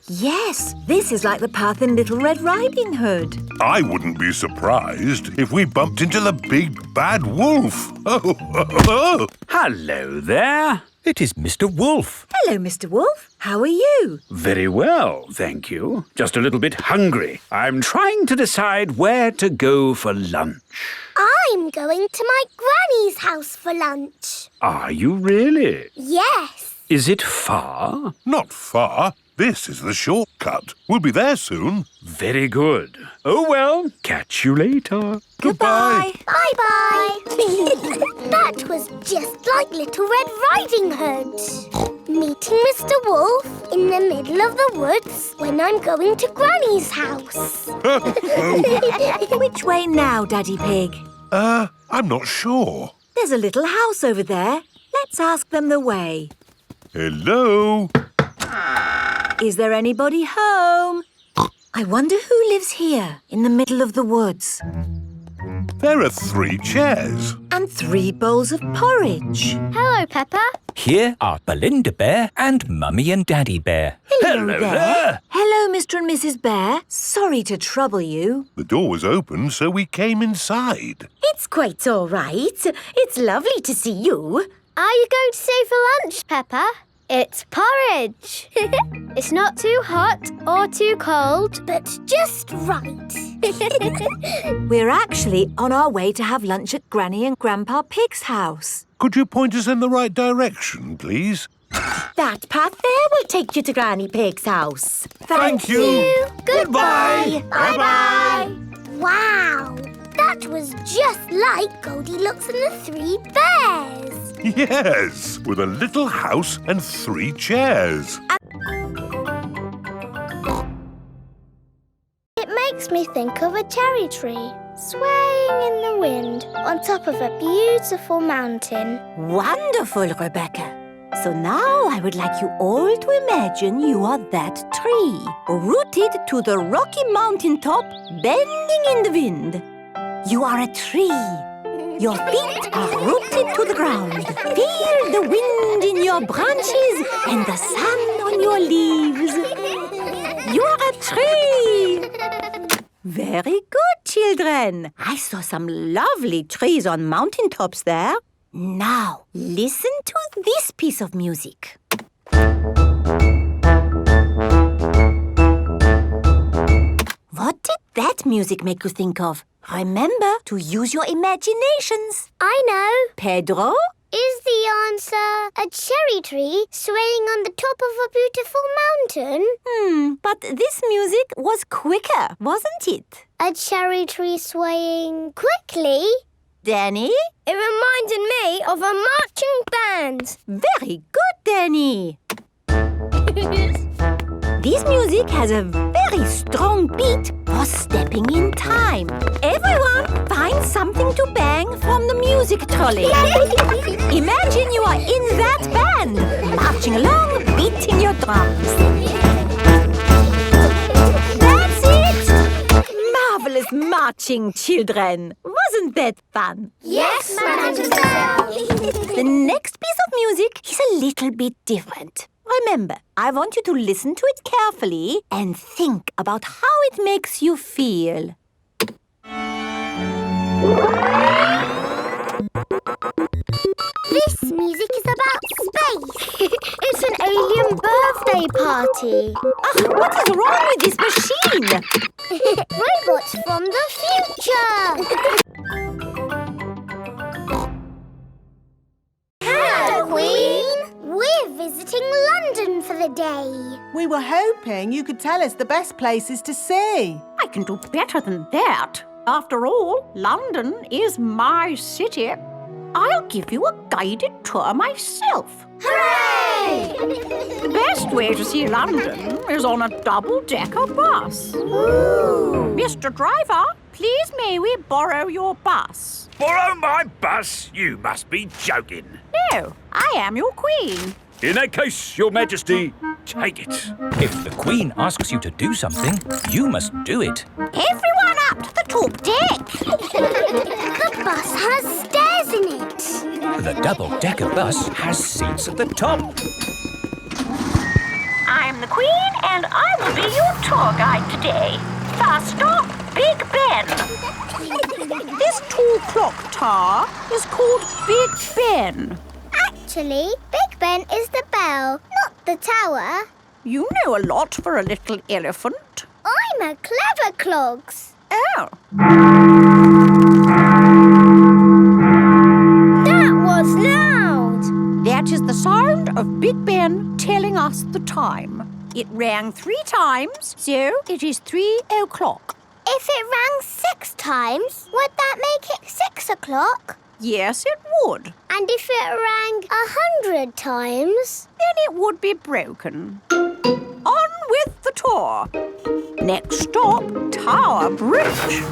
Yes, this is like the path in Little Red Riding Hood. I wouldn't be surprised if we bumped into the big bad wolf. Oh. Hello there. It is Mr. Wolf. Hello, Mr. Wolf. How are you? Very well, thank you. Just a little bit hungry. I'm trying to decide where to go for lunch. I'm going to my granny's house for lunch. Are you really? Yes. Is it far? Not far. This is the shortcut. We'll be there soon. Very good. Oh, well, catch you later. Goodbye. Bye-bye. That was just like Little Red Riding Hood. Meeting Mr. Wolf in the middle of the woods when I'm going to Granny's house. Which way now, Daddy Pig? I'm not sure. There's a little house over there. Let's ask them the way. Hello? Is there anybody home? I wonder who lives here in the middle of the woods. There are 3 chairs. And 3 bowls of porridge. Hello, Peppa. Here are Belinda Bear and Mummy and Daddy Bear. Hello there. Hello, Mr. and Mrs. Bear. Sorry to trouble you. The door was open, so we came inside. It's quite all right. It's lovely to see you. Are you going to stay for lunch, Peppa? It's porridge. It's not too hot or too cold, but just right. We're actually on our way to have lunch at Granny and Grandpa Pig's house. Could you point us in the right direction, please? That path there will take you to Granny Pig's house. Thank you. Goodbye. Bye-bye. Wow. That was just like Goldilocks and the 3 bears. Yes, with a little house and 3 chairs. It makes me think of a cherry tree swaying in the wind on top of a beautiful mountain. Wonderful, Rebecca. So now I would like you all to imagine you are that tree, rooted to the rocky mountain top, bending in the wind. You are a tree. Your feet are rooted to the ground. Feel the wind in your branches and the sun on your leaves. You are a tree. Very good, children. I saw some lovely trees on mountaintops there. Now, listen to this piece of music. What did that music make you think of? Remember to use your imaginations. I know. Pedro? Is the answer a cherry tree swaying on the top of a beautiful mountain? But this music was quicker, wasn't it? A cherry tree swaying quickly? Danny? It reminded me of a marching band. Very good, Danny. This music has a very strong beat for stepping in time. Everyone find something to bang from the music trolley. Imagine you are in that band, marching along, beating your drums. That's it! Marvelous marching, children. Wasn't that fun? Yes, Madame Giselle. The next piece of music is a little bit different. Remember, I want you to listen to it carefully and think about how it makes you feel. This music is about space. It's an alien birthday party. What is wrong with this machine? Robots from the future. today. We were hoping you could tell us the best places to see. I can do better than that. After all, London is my city. I'll give you a guided tour myself. Hooray! The best way to see London is on a double-decker bus. Ooh. Mr. Driver, please may we borrow your bus? Borrow my bus? You must be joking. No, I am your queen. In that case, Your Majesty, take it. If the Queen asks you to do something, you must do it. Everyone up to the top deck. The bus has stairs in it. The double-decker bus has seats at the top. I'm the Queen and I will be your tour guide today. First stop, Big Ben. This tall clock tower is called Big Ben. Actually, Big Ben is the bell, not the tower. You know a lot for a little elephant. I'm a clever clogs. Oh. That was loud. That is the sound of Big Ben telling us the time. It rang 3 times, so it is 3 o'clock. If it rang 6 times, would that make it 6 o'clock? Yes, it would. And if it rang 100 times? Then it would be broken. On with the tour. Next stop, Tower Bridge.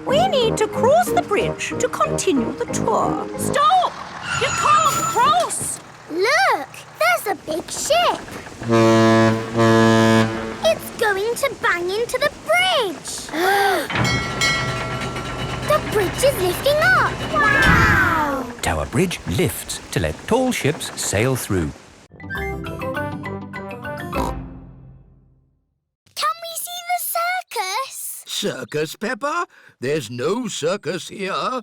We need to cross the bridge to continue the tour. Stop! You can't cross! Look, there's a big ship. It's going to bang into the bridge. The bridge is lifting up. Wow! Tower Bridge lifts to let tall ships sail through. Can we see the circus? Circus, Peppa? There's no circus here. Why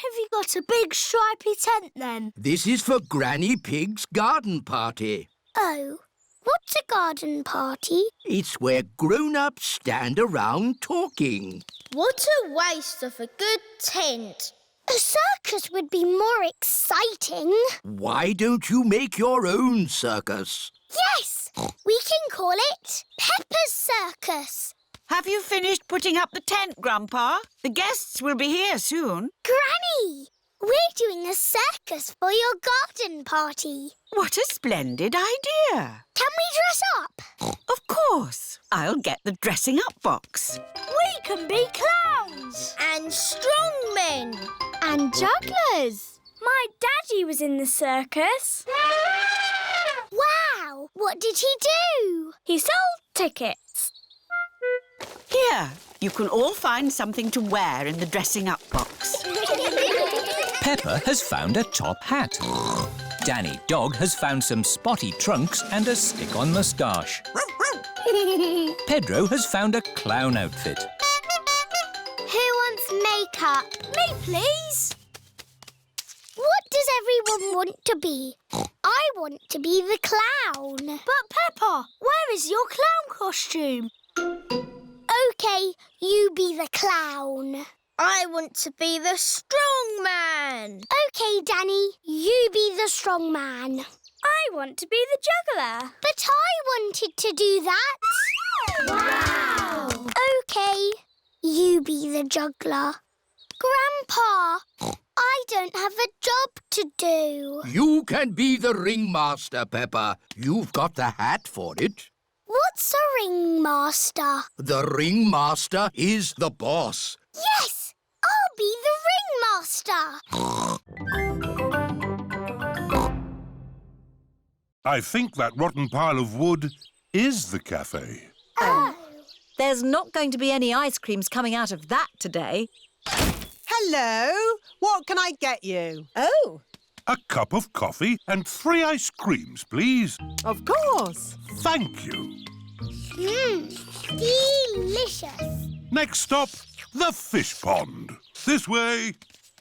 have you got a big stripy tent then? This is for Granny Pig's garden party. Oh, what's a garden party? It's where grown-ups stand around talking. What a waste of a good tent. A circus would be more exciting. Why don't you make your own circus? Yes! We can call it Peppa's Circus. Have you finished putting up the tent, Grandpa? The guests will be here soon. Granny, we're doing a circus for your garden party. What a splendid idea. Can we dress up? Of course. I'll get the dressing up box. We can be clowns. And strongmen. And jugglers. My daddy was in the circus. Wow! What did he do? He sold tickets. Here, you can all find something to wear in the dressing up box. Peppa has found a top hat. Danny Dog has found some spotty trunks and a stick-on moustache. Pedro has found a clown outfit. Who wants makeup? Me, please. What does everyone want to be? I want to be the clown. But Peppa, where is your clown costume? OK, you be the clown. I want to be the strong man. OK, Danny, you be the strong man. I want to be the juggler. But I wanted to do that. Wow! OK, you be the juggler. Grandpa, I don't have a job to do. You can be the ringmaster, Peppa. You've got the hat for it. What's a ringmaster? The ringmaster is the boss. Yes! I'll be the ringmaster. I think that rotten pile of wood is the cafe. Oh. There's not going to be any ice creams coming out of that today. Hello. What can I get you? Oh. A cup of coffee and 3 ice creams, please. Of course. Thank you. Delicious. Next stop, the fish pond. This way.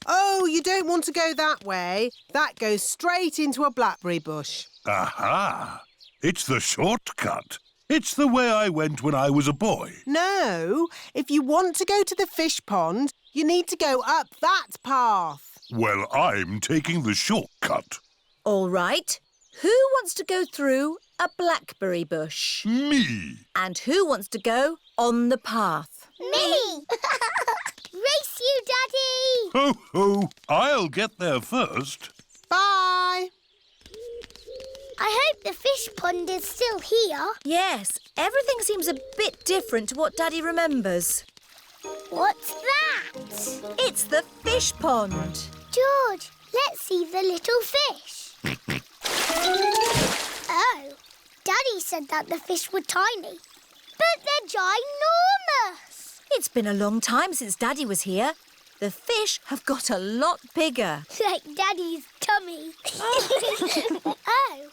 Oh, you don't want to go that way. That goes straight into a blackberry bush. Aha! It's the shortcut. It's the way I went when I was a boy. No, if you want to go to the fish pond, you need to go up that path. Well, I'm taking the shortcut. All right. Who wants to go through a blackberry bush? Me. And who wants to go on the path? Me! Race you, Daddy! Ho, ho. I'll get there first. Bye. I hope the fish pond is still here. Yes, everything seems a bit different to what Daddy remembers. What's that? It's the fish pond. George, let's see the little fish. Oh, Daddy said that the fish were tiny, but they're ginormous. It's been a long time since Daddy was here. The fish have got a lot bigger. Like Daddy's tummy. Oh,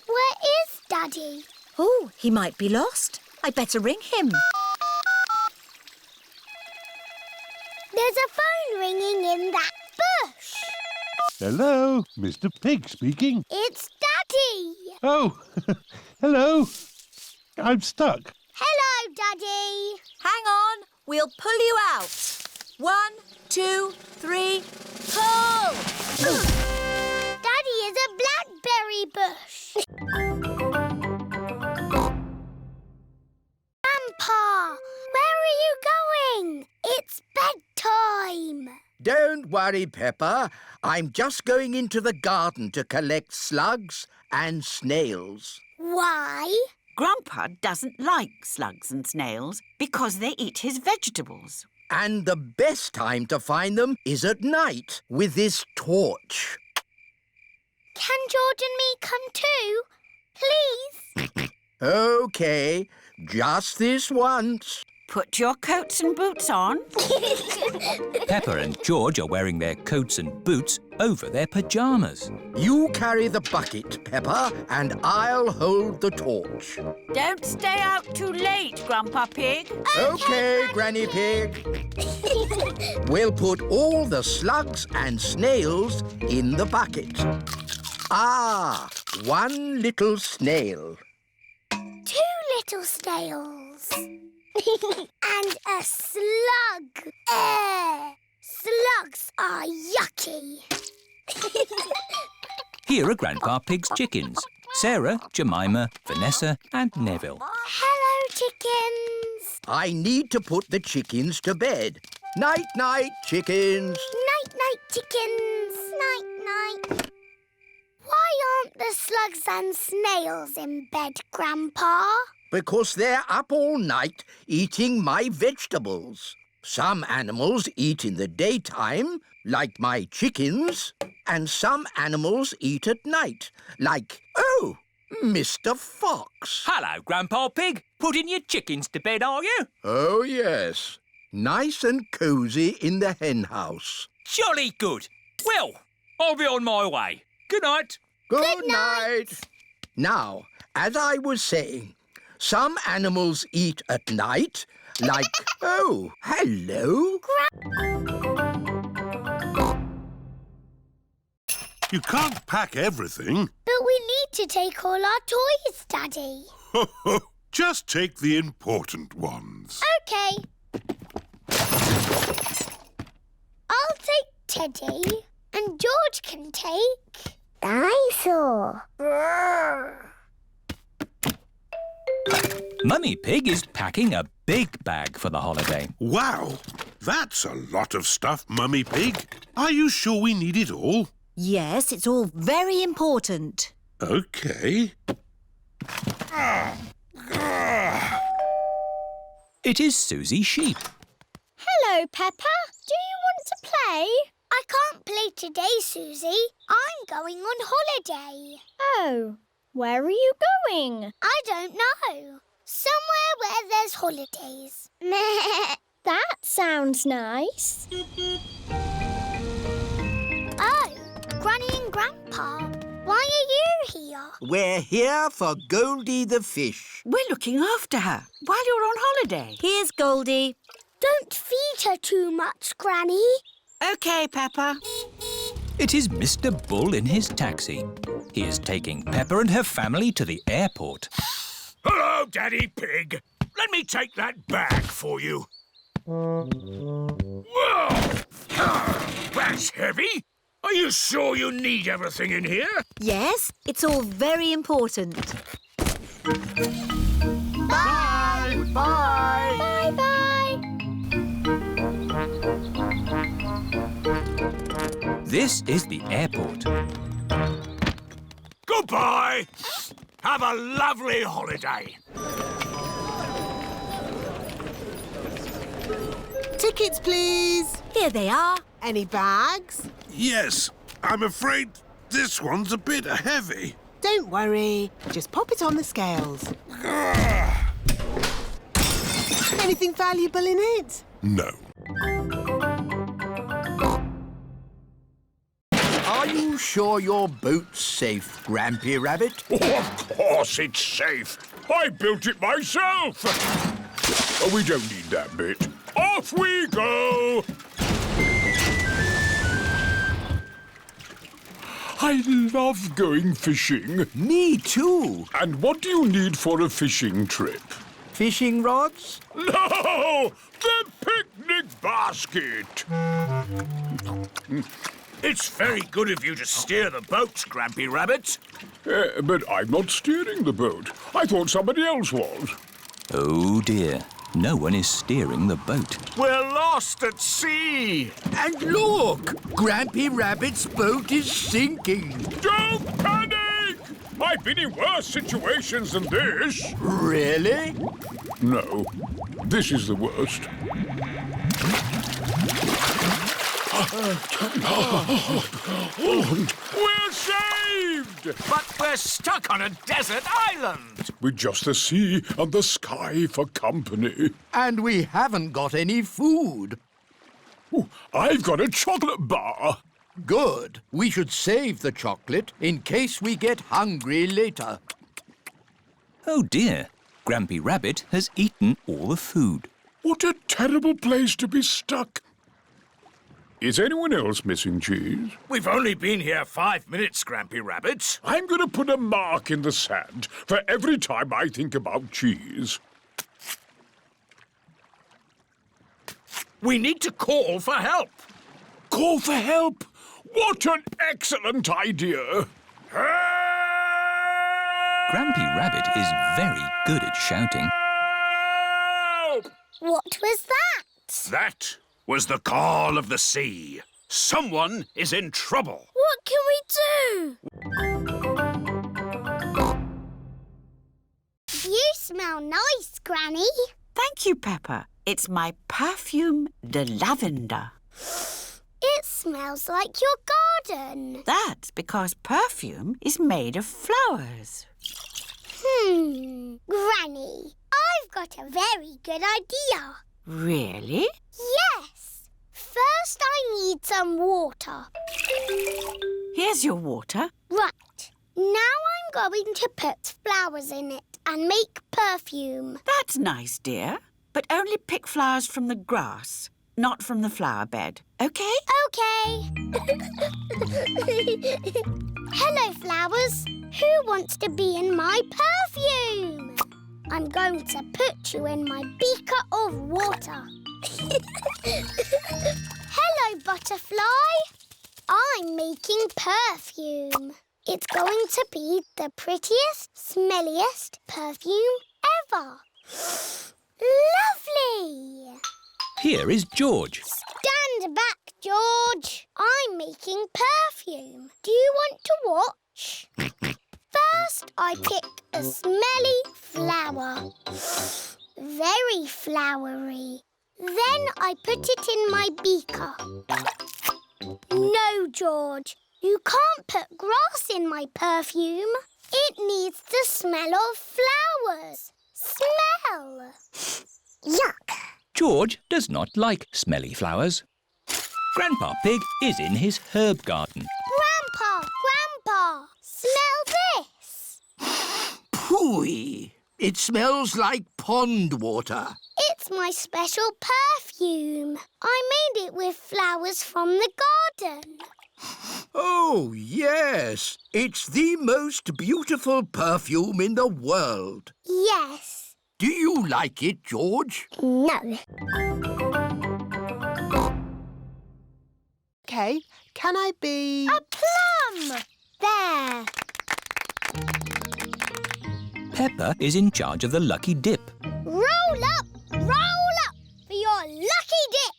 where is Daddy? Oh, he might be lost. I'd better ring him. There's a phone ringing in that bush. Hello, Mr. Pig speaking. It's Daddy. Oh, hello. I'm stuck. Hello, Daddy. Hang on, we'll pull you out. 1, 2, 3, pull! Daddy is a blackberry bush. Grandpa, where are you going? It's bedtime. Don't worry, Peppa. I'm just going into the garden to collect slugs and snails. Why? Grandpa doesn't like slugs and snails because they eat his vegetables. And the best time to find them is at night with this torch. Can George and me come too? Please? OK, just this once. Put your coats and boots on. Peppa and George are wearing their coats and boots over their pyjamas. You carry the bucket, Peppa, and I'll hold the torch. Don't stay out too late, Grandpa Pig. OK, Granny Pig. We'll put all the slugs and snails in the bucket. Ah, one little snail. 2 little snails. And a slug. Slugs are yucky. Here are Grandpa Pig's chickens. Sarah, Jemima, Vanessa and Neville. Hello, chickens. I need to put the chickens to bed. Night-night, chickens. Night-night, chickens. Night-night. Why aren't the slugs and snails in bed, Grandpa? Because they're up all night eating my vegetables. Some animals eat in the daytime, like my chickens, and some animals eat at night, like, Mr. Fox. Hello, Grandpa Pig. Putting your chickens to bed, are you? Oh, yes. Nice and cosy in the hen house. Jolly good. Well, I'll be on my way. Good night. Good night. Now, as I was saying, some animals eat at night, like, hello. You can't pack everything. But we need to take all our toys, Daddy. Just take the important ones. OK. I'll take Teddy, and George can take... Dinosaur. Mummy Pig is packing a big bag for the holiday. Wow, that's a lot of stuff, Mummy Pig. Are you sure we need it all? Yes, it's all very important. OK. It is Suzy Sheep. Hello, Peppa. Do you want to play? I can't play today, Suzy. I'm going on holiday. Oh, where are you going? I don't know. Somewhere where there's holidays. That sounds nice. Oh, Granny and Grandpa, why are you here? We're here for Goldie the fish. We're looking after her while you're on holiday. Here's Goldie. Don't feed her too much, Granny. OK, Peppa. It is Mr. Bull in his taxi. He is taking Peppa and her family to the airport. Hello, Daddy Pig. Let me take that bag for you. Whoa! That's heavy. Are you sure you need everything in here? Yes, it's all very important. Bye! Bye! Bye-bye. This is the airport. Goodbye. Have a lovely holiday. Tickets, please. Here they are. Any bags? Yes, I'm afraid this one's a bit heavy. Don't worry. Just pop it on the scales. Anything valuable in it? No. Are you sure your boat's safe, Grampy Rabbit? Of course it's safe. I built it myself. Oh, we don't need that bit. Off we go. I love going fishing. Me too. And what do you need for a fishing trip? Fishing rods? No! The picnic basket! It's very good of you to steer the boat, Grampy Rabbit. But I'm not steering the boat. I thought somebody else was. Oh dear, no one is steering the boat. We're lost at sea. And look! Grampy Rabbit's boat is sinking. Don't panic! I've been in worse situations than this. Really? No, this is the worst. We're saved! But we're stuck on a desert island. With just the sea and the sky for company. And we haven't got any food. Ooh, I've got a chocolate bar. Good. We should save the chocolate in case we get hungry later. Oh dear, Grampy Rabbit has eaten all the food. What a terrible place to be stuck. Is anyone else missing cheese? We've only been here 5 minutes, Grampy Rabbit. I'm going to put a mark in the sand for every time I think about cheese. We need to call for help. Call for help? What an excellent idea! Grampy Rabbit is very good at shouting. What was that? That was the call of the sea. Someone is in trouble. What can we do? You smell nice, Granny. Thank you, Peppa. It's my perfume de lavender. It smells like your garden. That's because perfume is made of flowers. Granny, I've got a very good idea. Really? Yes. First, I need some water. Here's your water. Right. Now I'm going to put flowers in it and make perfume. That's nice, dear. But only pick flowers from the grass, not from the flower bed. OK? OK. Hello, flowers. Who wants to be in my perfume? I'm going to put you in my beaker of water. Hello, butterfly. I'm making perfume. It's going to be the prettiest, smelliest perfume ever. Lovely! Here is George. Stand back, George. I'm making perfume. Do you want to watch? First, I pick a smelly flower. Very flowery. Then I put it in my beaker. No, George. You can't put grass in my perfume. It needs the smell of flowers. Smell! Yuck! George does not like smelly flowers. Grandpa Pig is in his herb garden. Grandpa! Smell this! Pooey! It smells like pond water. It's my special perfume. I made it with flowers from the garden. Oh, yes. It's the most beautiful perfume in the world. Yes. Do you like it, George? No. OK, OK. Can I be... A plum! There. Peppa is in charge of the lucky dip. Roll up for your lucky dip.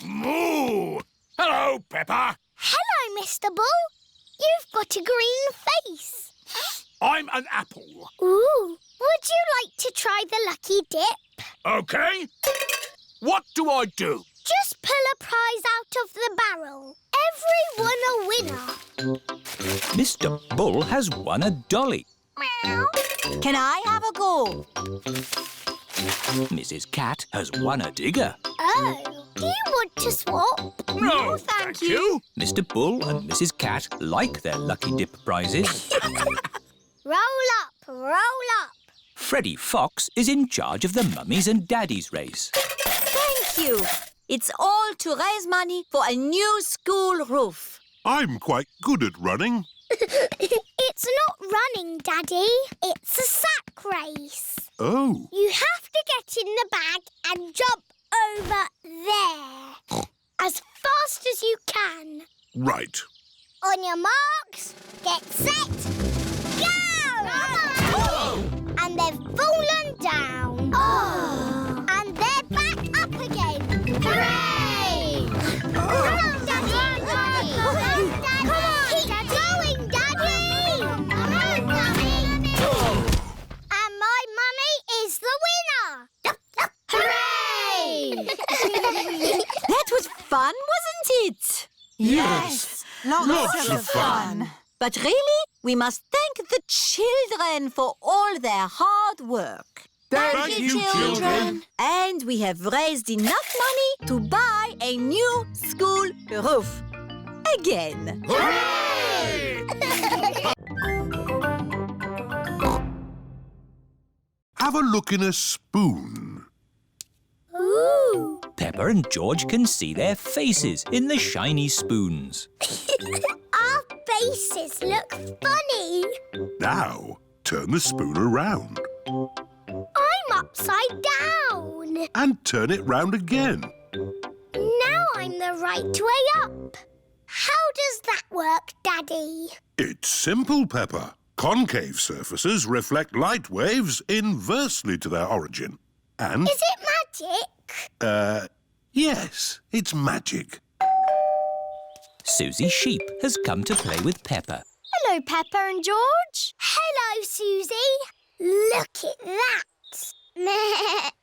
Moo! Hello, Peppa. Hello, Mr. Bull. You've got a green face. I'm an apple. Ooh, would you like to try the lucky dip? OK. What do I do? Just pull a prize out of the barrel. Everyone a winner. Mr. Bull has won a dolly. Can I have a go? Mrs. Cat has won a digger. Oh, do you want to swap? No, thank you. Mr. Bull and Mrs. Cat like their lucky dip prizes. Roll up. Freddie Fox is in charge of the mummies and daddies race. Thank you. It's all to raise money for a new school roof. I'm quite good at running. It's not running, Daddy. It's a sack race. Oh. You have to get in the bag and jump over there. As fast as you can. Right. On your marks, get set, go! Oh. And they've fallen down. Oh. And they're back up again. Hooray! Come on, Daddy! Come on, Daddy! Keep going, Daddy! Come on, Daddy! And my mummy is the winner! Hooray! That was fun, wasn't it? Yes. Lots of fun. But really, we must thank the children for all their hard work. Thank you, children. And we have raised enough money to buy a new school roof. Again. Hooray! Have a look in a spoon. Ooh! Peppa and George can see their faces in the shiny spoons. Our faces look funny. Now, turn the spoon around. I'm upside down. And turn it round again. Now I'm the right way up. How does that work, Daddy? It's simple, Peppa. Concave surfaces reflect light waves inversely to their origin. And... Is it magic? Yes, it's magic. Suzy Sheep has come to play with Peppa. Hello, Peppa and George. Hello, Suzy. Look at that.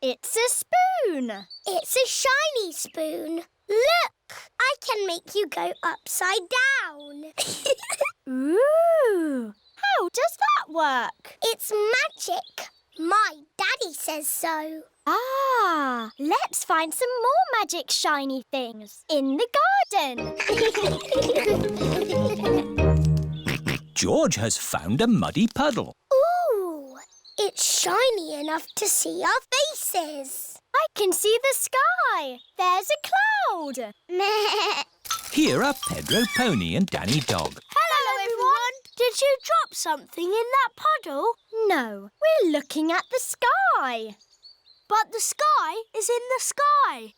It's a spoon. It's a shiny spoon. Look, I can make you go upside down. Ooh, how does that work? It's magic. My daddy says so. Ah, let's find some more magic shiny things in the garden. George has found a muddy puddle. Ooh, it's shiny enough to see our faces. I can see the sky. There's a cloud. Here are Pedro Pony and Danny Dog. Hello, everyone. Did you drop something in that puddle? No, we're looking at the sky. But the sky is in the sky.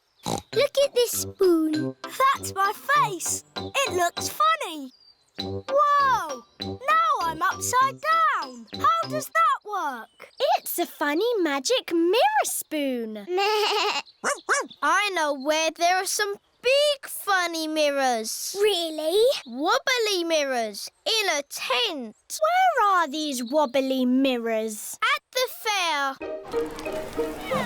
Look at this spoon. That's my face. It looks funny. Whoa! Now I'm upside down. How does that work? It's a funny magic mirror spoon. I know where there are some big funny mirrors. Really? Wobbly mirrors in a tent. Where are these wobbly mirrors? At the fair.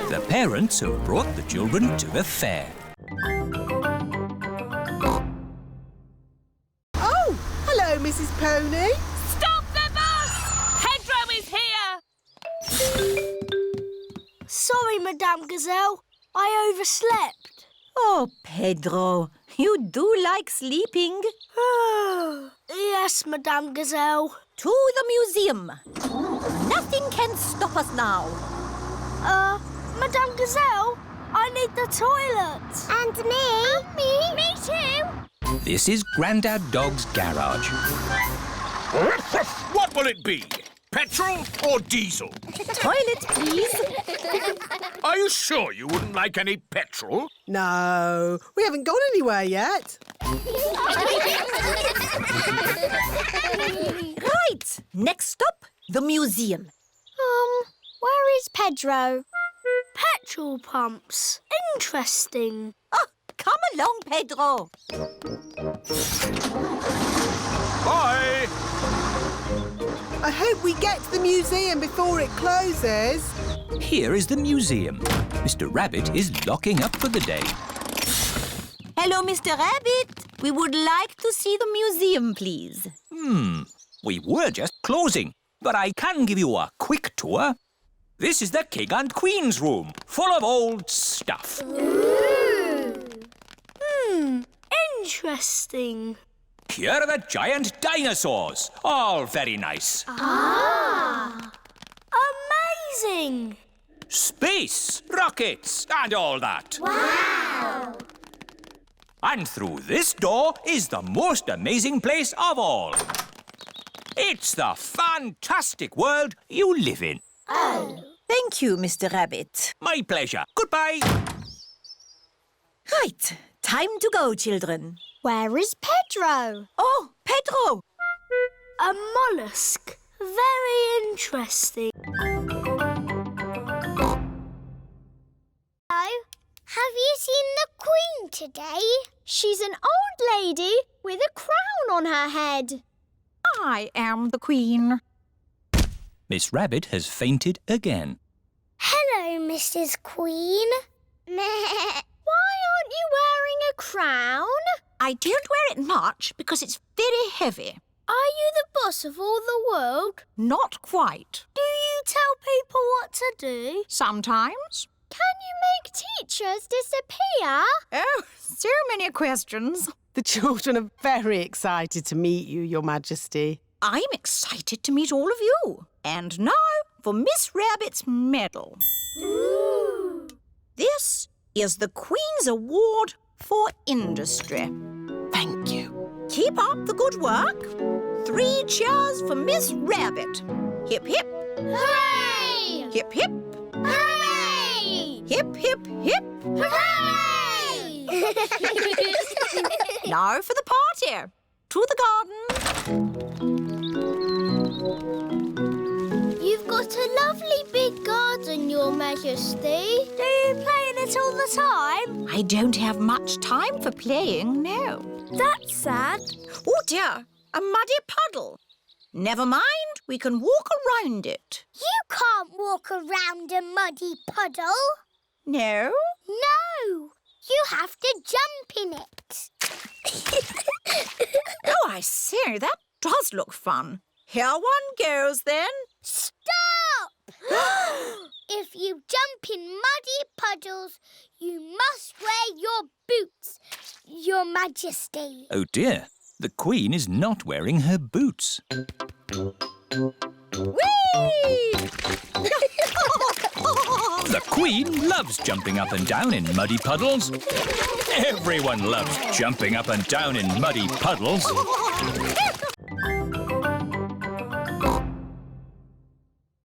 The parents have brought the children to the fair. Oh, hello, Mrs. Pony. Stop the bus! Pedro is here! Sorry, Madame Gazelle. I overslept. Oh, Pedro, you do like sleeping. Yes, Madame Gazelle. To the museum. Nothing can stop us now. Madame Gazelle, I need the toilet. And me. And me. Me too. This is Grandad Dog's garage. What will it be? Petrol or diesel? Toilet, please. Are you sure you wouldn't like any petrol? No, we haven't gone anywhere yet. Right, next stop, the museum. Where is Pedro? Petrol pumps. Interesting. Oh, come along, Pedro. Bye! I hope we get to the museum before it closes. Here is the museum. Mr. Rabbit is locking up for the day. Hello, Mr. Rabbit. We would like to see the museum, please. We were just closing, but I can give you a quick tour. This is the King and Queen's room, full of old stuff. Interesting. Here are the giant dinosaurs, all very nice. Amazing. Space, rockets, and all that. Wow. And through this door is the most amazing place of all. It's the fantastic world you live in. Thank you, Mr. Rabbit. My pleasure. Goodbye. Right, time to go, children. Where is Pedro? Oh, Pedro! A mollusk. Very interesting. Hello. Have you seen the Queen today? She's an old lady with a crown on her head. I am the Queen. Miss Rabbit has fainted again. Hello, Mrs. Queen. Why aren't you wearing a crown? I don't wear it much because it's very heavy. Are you the boss of all the world? Not quite. Do you tell people what to do? Sometimes. Can you make teachers disappear? Oh, so many questions. The children are very excited to meet you, Your Majesty. I'm excited to meet all of you. And now for Miss Rabbit's medal. Ooh. This is the Queen's Award for Industry. Thank you. Keep up the good work. 3 cheers for Miss Rabbit. Hip, hip. Hooray! Hip, hip. Hooray! Hip, hip, hip. Hooray! Now for the party. To the garden. You've got a lovely big garden, Your Majesty. Do you play in it all the time? I don't have much time for playing, no. That's sad. Oh dear, a muddy puddle. Never mind, we can walk around it. You can't walk around a muddy puddle. No? No, you have to jump in it. Oh, I see, that does look fun. Here one goes then. Stop! If you jump in muddy puddles, you must wear your boots, Your Majesty. Oh dear, the Queen is not wearing her boots. Whee! The Queen loves jumping up and down in muddy puddles. Everyone loves jumping up and down in muddy puddles.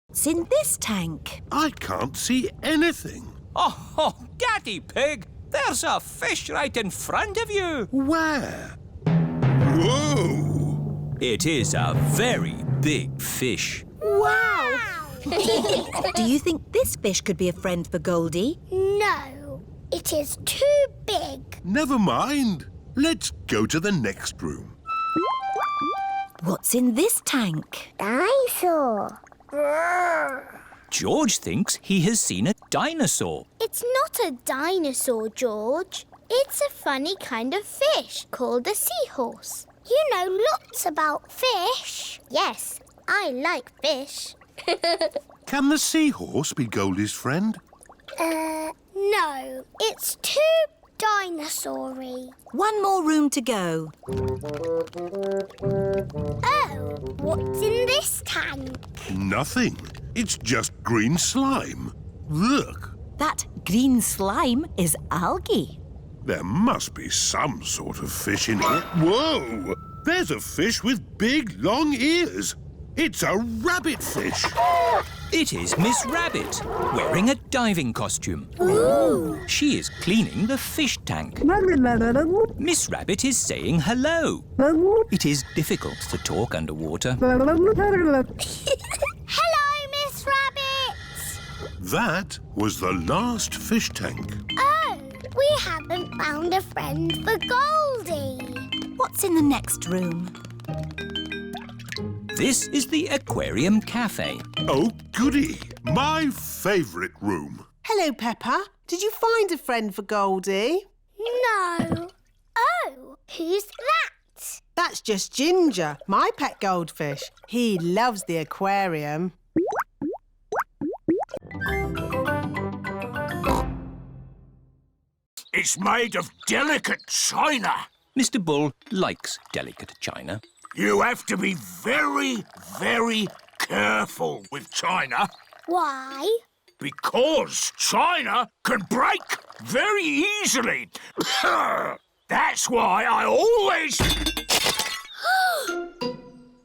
What's in this tank? I can't see anything. Oh, Daddy Pig, there's a fish right in front of you. Where? Whoa! It is a very big fish. Wow! Do you think this fish could be a friend for Goldie? No, it is too big. Never mind. Let's go to the next room. What's in this tank? Dinosaur. George thinks he has seen a dinosaur. It's not a dinosaur, George. It's a funny kind of fish called a seahorse. You know lots about fish. Yes, I like fish. Can the seahorse be Goldie's friend? No, it's too dinosaur-y. One more room to go. Oh, what's in this tank? Nothing. It's just green slime. Look. That green slime is algae. There must be some sort of fish in here. Whoa! There's a fish with big, long ears. It's a rabbit fish. It is Miss Rabbit, wearing a diving costume. Ooh. She is cleaning the fish tank. Miss Rabbit is saying hello. It is difficult to talk underwater. Hello, Miss Rabbit. That was the last fish tank. Oh, we haven't found a friend for Goldie. What's in the next room? This is the Aquarium Cafe. Oh, goody. My favourite room. Hello, Peppa. Did you find a friend for Goldie? No. Oh, who's that? That's just Ginger, my pet goldfish. He loves the aquarium. It's made of delicate china. Mr. Bull likes delicate china. You have to be very, very careful with china. Why? Because china can break very easily. That's why I always...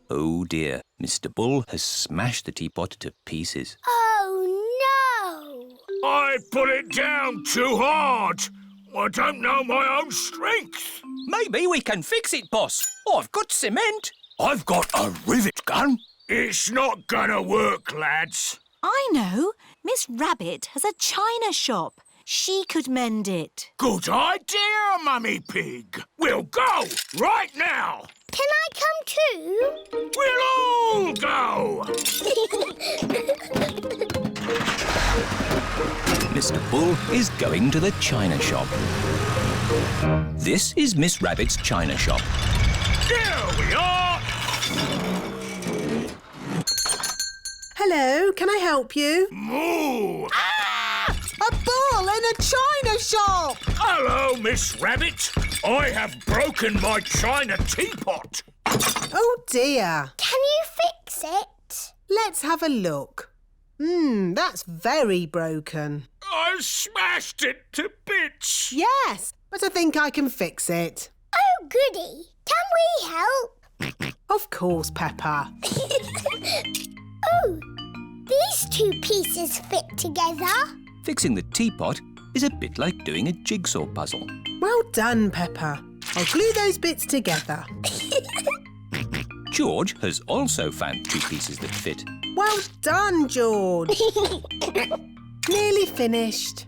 Oh dear, Mr. Bull has smashed the teapot to pieces. Oh, no. I put it down too hard. I don't know my own strength. Maybe we can fix it, boss. I've got cement. I've got a rivet gun. It's not gonna work, lads. I know. Miss Rabbit has a china shop. She could mend it. Good idea, Mummy Pig. We'll go right now. Can I come too? We'll all go. Mr. Bull is going to the china shop. This is Miss Rabbit's china shop. Here we are. Hello, can I help you? Moo! A bull in a china shop! Hello, Miss Rabbit. I have broken my china teapot. Oh, dear. Can you fix it? Let's have a look. That's very broken. I smashed it to bits. Yes, but I think I can fix it. Oh, goody. Can we help? Of course, Peppa. Oh, these two pieces fit together. Fixing the teapot is a bit like doing a jigsaw puzzle. Well done, Peppa. I'll glue those bits together. George has also found two pieces that fit. Well done, George. Nearly finished.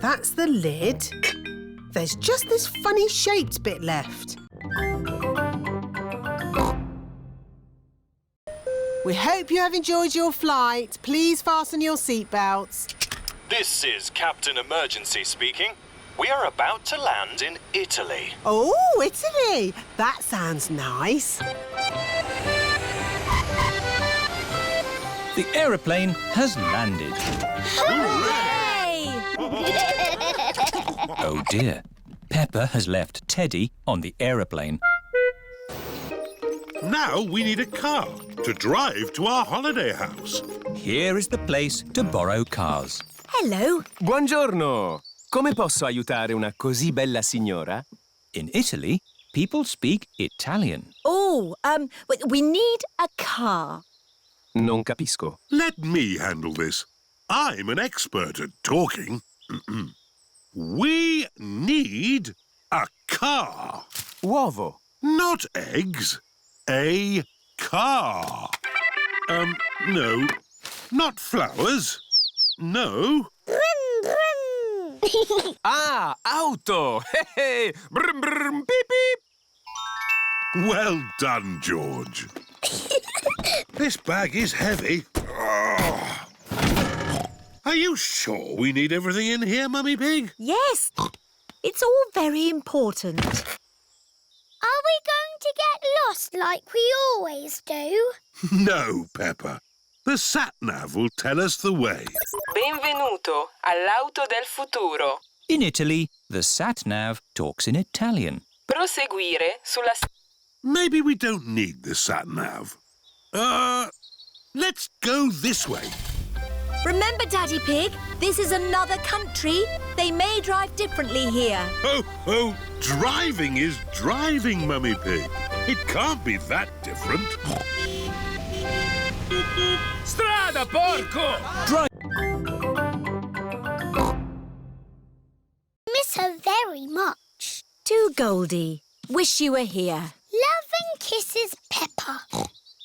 That's the lid. There's just this funny shaped bit left. We hope you have enjoyed your flight. Please fasten your seatbelts. This is Captain Emergency speaking. We are about to land in Italy. Oh, Italy! That sounds nice. The aeroplane has landed. Hooray! Oh dear, Peppa has left Teddy on the aeroplane. Now we need a car to drive to our holiday house. Here is the place to borrow cars. Hello. Buongiorno. Come posso aiutare una così bella signora? In Italy, people speak Italian. Oh, we need a car. Non capisco. Let me handle this. I'm an expert at talking. We need a car. Uovo. Not eggs. A car. No. Not flowers. No. Brum, brum. Ah, auto. Brum, brum, beep, beep. Well done, George. This bag is heavy. Are you sure we need everything in here, Mummy Pig? Yes. It's all very important. Are we going to get lost like we always do? No, Peppa. The sat-nav will tell us the way. Benvenuto all'auto del futuro. In Italy, the sat-nav talks in Italian. Proseguire sulla... Maybe we don't need the sat-nav. Let's go this way. Remember, Daddy Pig, this is another country. They may drive differently here. Oh, driving is driving, Mummy Pig. It can't be that different. Strada, porco! Miss her very much. To Goldie. Wish you were here. Love and kisses, Peppa.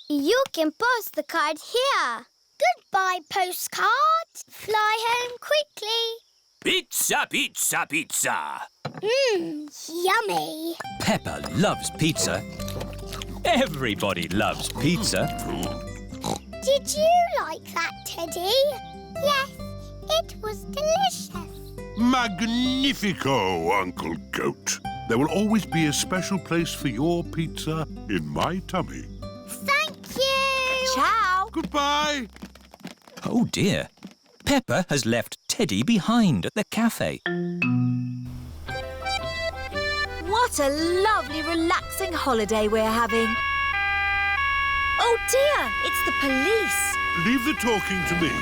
You can post the card here. Goodbye, postcard. Fly home quickly. Pizza, pizza, pizza. Yummy. Peppa loves pizza. Everybody loves pizza. Did you like that, Teddy? Yes, it was delicious. Magnifico, Uncle Goat. There will always be a special place for your pizza in my tummy. Thank you. Ciao. Goodbye. Oh dear. Peppa has left Teddy behind at the cafe. What a lovely, relaxing holiday we're having. Oh dear, it's the police. Leave the talking to me.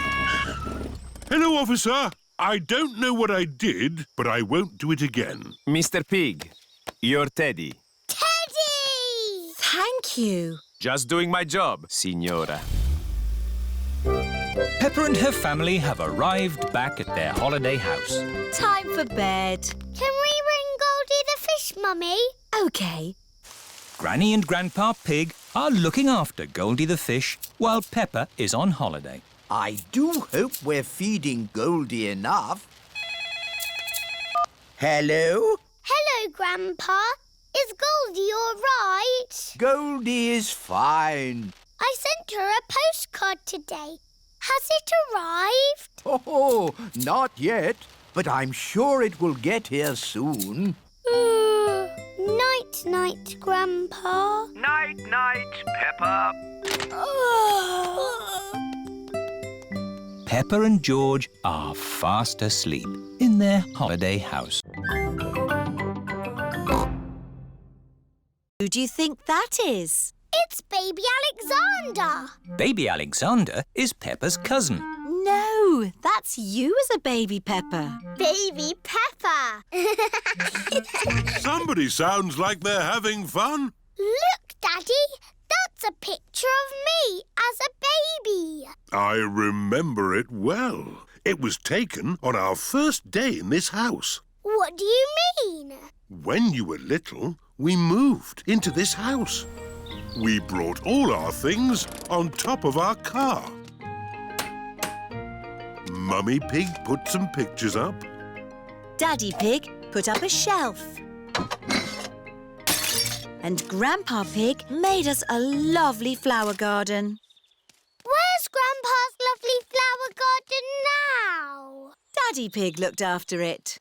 Hello, officer. I don't know what I did, but I won't do it again. Mr. Pig, you're Teddy. Teddy! Thank you. Just doing my job, signora. Peppa and her family have arrived back at their holiday house. Time for bed. Can we ring Goldie the fish, Mummy? OK. Granny and Grandpa Pig are looking after Goldie the fish while Peppa is on holiday. I do hope we're feeding Goldie enough. Hello? Hello, Grandpa. Is Goldie all right? Goldie is fine. I sent her a postcard today. Has it arrived? Oh, not yet, but I'm sure it will get here soon. Night-night, Grandpa. Night-night, Peppa. Peppa and George are fast asleep in their holiday house. Who do you think that is? It's Baby Alexander. Baby Alexander is Peppa's cousin. No, that's you as a baby, Peppa. Baby Peppa. Somebody sounds like they're having fun. Look, Daddy. That's a picture of me as a baby. I remember it well. It was taken on our first day in this house. What do you mean? When you were little, we moved into this house. We brought all our things on top of our car. Mummy Pig put some pictures up. Daddy Pig put up a shelf. And Grandpa Pig made us a lovely flower garden. Where's Grandpa's lovely flower garden now? Daddy Pig looked after it.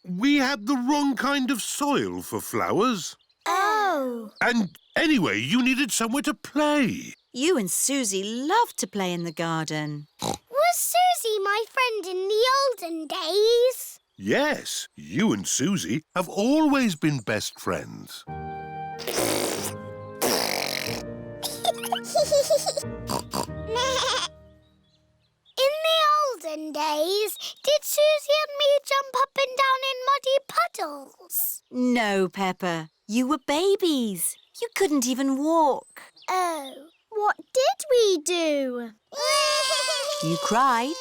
We had the wrong kind of soil for flowers. Oh. And anyway, you needed somewhere to play. You and Suzy loved to play in the garden. Was Suzy my friend in the olden days? Yes, you and Suzy have always been best friends. In the olden days, did Suzy and me jump up and down in muddy puddles? No, Peppa. You were babies. You couldn't even walk. Oh, what did we do? You cried.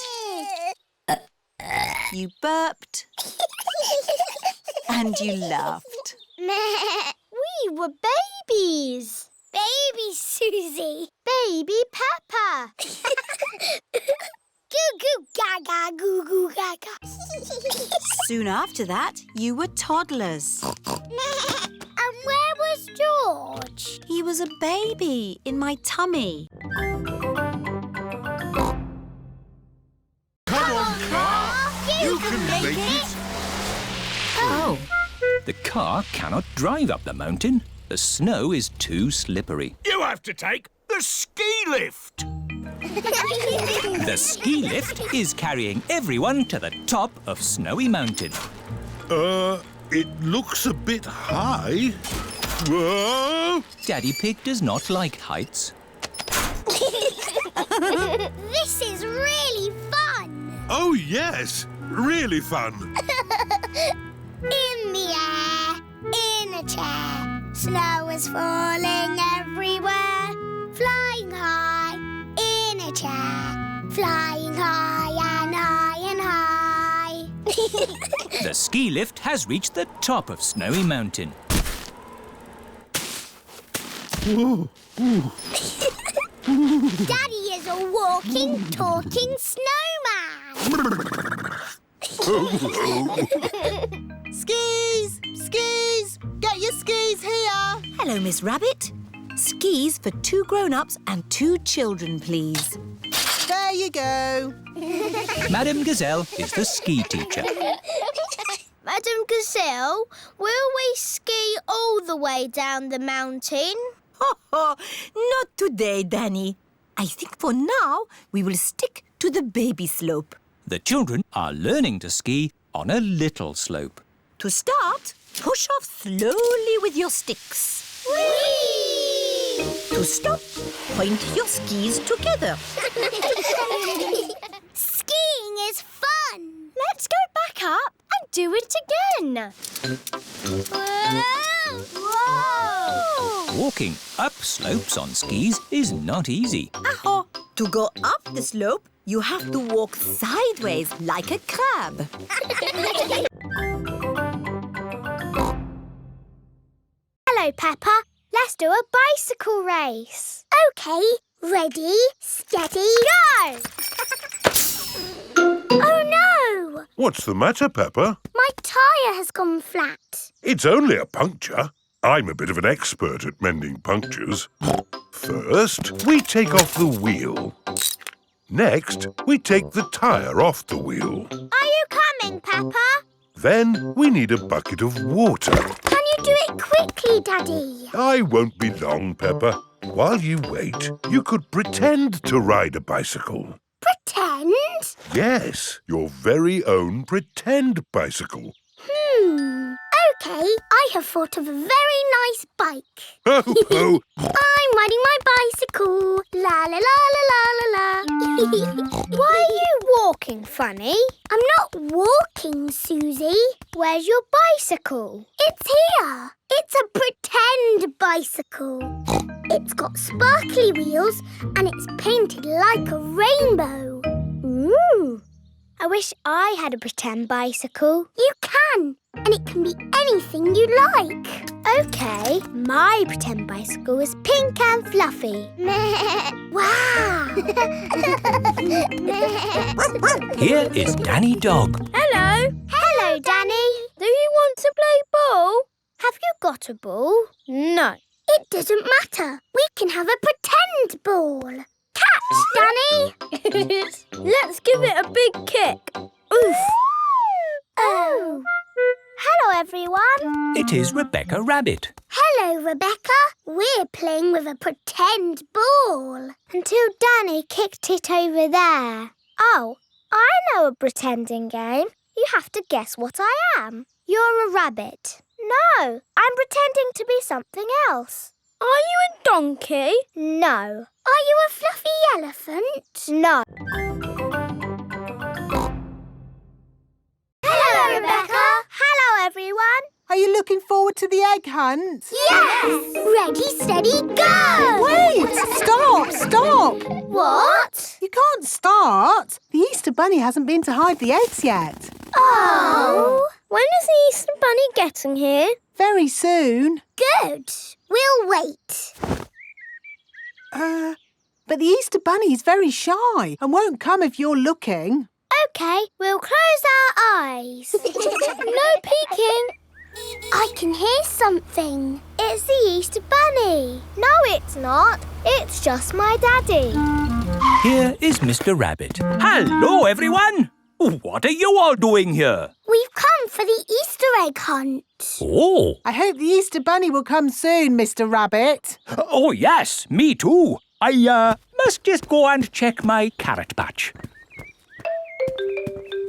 You burped. And you laughed. We were babies. Baby Suzy. Baby Peppa. Goo goo gaga, goo goo gaga. Soon after that, you were toddlers. And where was George? He was a baby in my tummy. Come on, car! You can make it! Oh. The car cannot drive up the mountain. The snow is too slippery. You have to take the ski lift. The ski lift is carrying everyone to the top of Snowy Mountain. It looks a bit high. Whoa! Daddy Pig does not like heights. This is really fun. Oh, yes. Really fun. In the air, in a chair. Snow is falling everywhere. Flying high, The ski lift has reached the top of Snowy Mountain. Daddy is a walking, talking snowman. Skis! Skis! Get your skis here! Hello, Miss Rabbit. Skis for 2 grown-ups and 2 children, please. There you go. Madame Gazelle is the ski teacher. Madame Gazelle, will we ski all the way down the mountain? Not today, Danny. I think for now we will stick to the baby slope. The children are learning to ski on a little slope. To start, push off slowly with your sticks. Whee! To stop, point your skis together. Skiing is fun. Let's go back up and do it again. Whoa! Walking up slopes on skis is not easy. To go up the slope, you have to walk sideways like a crab. Hello, Peppa. Let's do a bicycle race. OK, ready, steady, go! Oh, no! What's the matter, Peppa? My tyre has gone flat. It's only a puncture. I'm a bit of an expert at mending punctures. First, we take off the wheel. Next, we take the tyre off the wheel. Are you coming, Peppa? Then we need a bucket of water. Can you do it quickly, Daddy? I won't be long, Peppa. While you wait, you could pretend to ride a bicycle. Pretend? Yes, your very own pretend bicycle. OK, I have thought of a very nice bike. Ho, ho! I'm riding my bicycle. La la la la la la la. Why are you walking funny? I'm not walking, Suzy. Where's your bicycle? It's here. It's a pretend bicycle. It's got sparkly wheels and it's painted like a rainbow. Ooh. I wish I had a pretend bicycle. You can, and it can be anything you like. OK, my pretend bicycle is pink and fluffy. Wow! Here is Danny Dog. Hello. Hello, Danny. Do you want to play ball? Have you got a ball? No. It doesn't matter. We can have a pretend ball. Catch, Danny! Let's give it a big kick. Oof! Oh! Hello, everyone. It is Rebecca Rabbit. Hello, Rebecca. We're playing with a pretend ball until Danny kicked it over there. Oh, I know a pretending game. You have to guess what I am. You're a rabbit. No, I'm pretending to be something else. Are you a donkey? No. Are you a fluffy elephant? No. Hello, Rebecca. Hello, everyone. Are you looking forward to the egg hunt? Yes! Ready, steady, go! Wait! Stop! What? You can't start. The Easter Bunny hasn't been to hide the eggs yet. Oh! When is the Easter Bunny getting here? Very soon. Good. We'll wait. But the Easter Bunny is very shy and won't come if you're looking. OK, we'll close our eyes. No peeking. I can hear something. It's the Easter Bunny. No, it's not. It's just my daddy. Here is Mr. Rabbit. Hello, everyone. What are you all doing here? We've come for the Easter egg hunt. Oh. I hope the Easter Bunny will come soon, Mr. Rabbit. Oh, yes, me too. I must just go and check my carrot patch.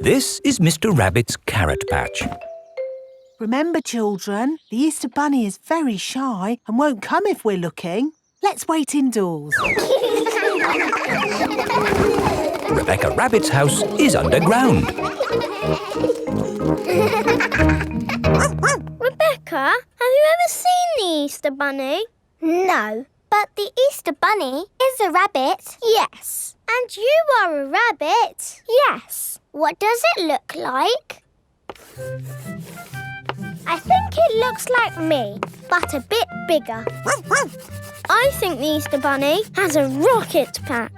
This is Mr. Rabbit's carrot patch. Remember, children, the Easter Bunny is very shy and won't come if we're looking. Let's wait indoors. Rebecca Rabbit's house is underground. Rebecca, have you ever seen the Easter Bunny? No, but the Easter Bunny is a rabbit. Yes. And you are a rabbit. Yes. What does it look like? I think it looks like me, but a bit bigger. I think the Easter Bunny has a rocket pack.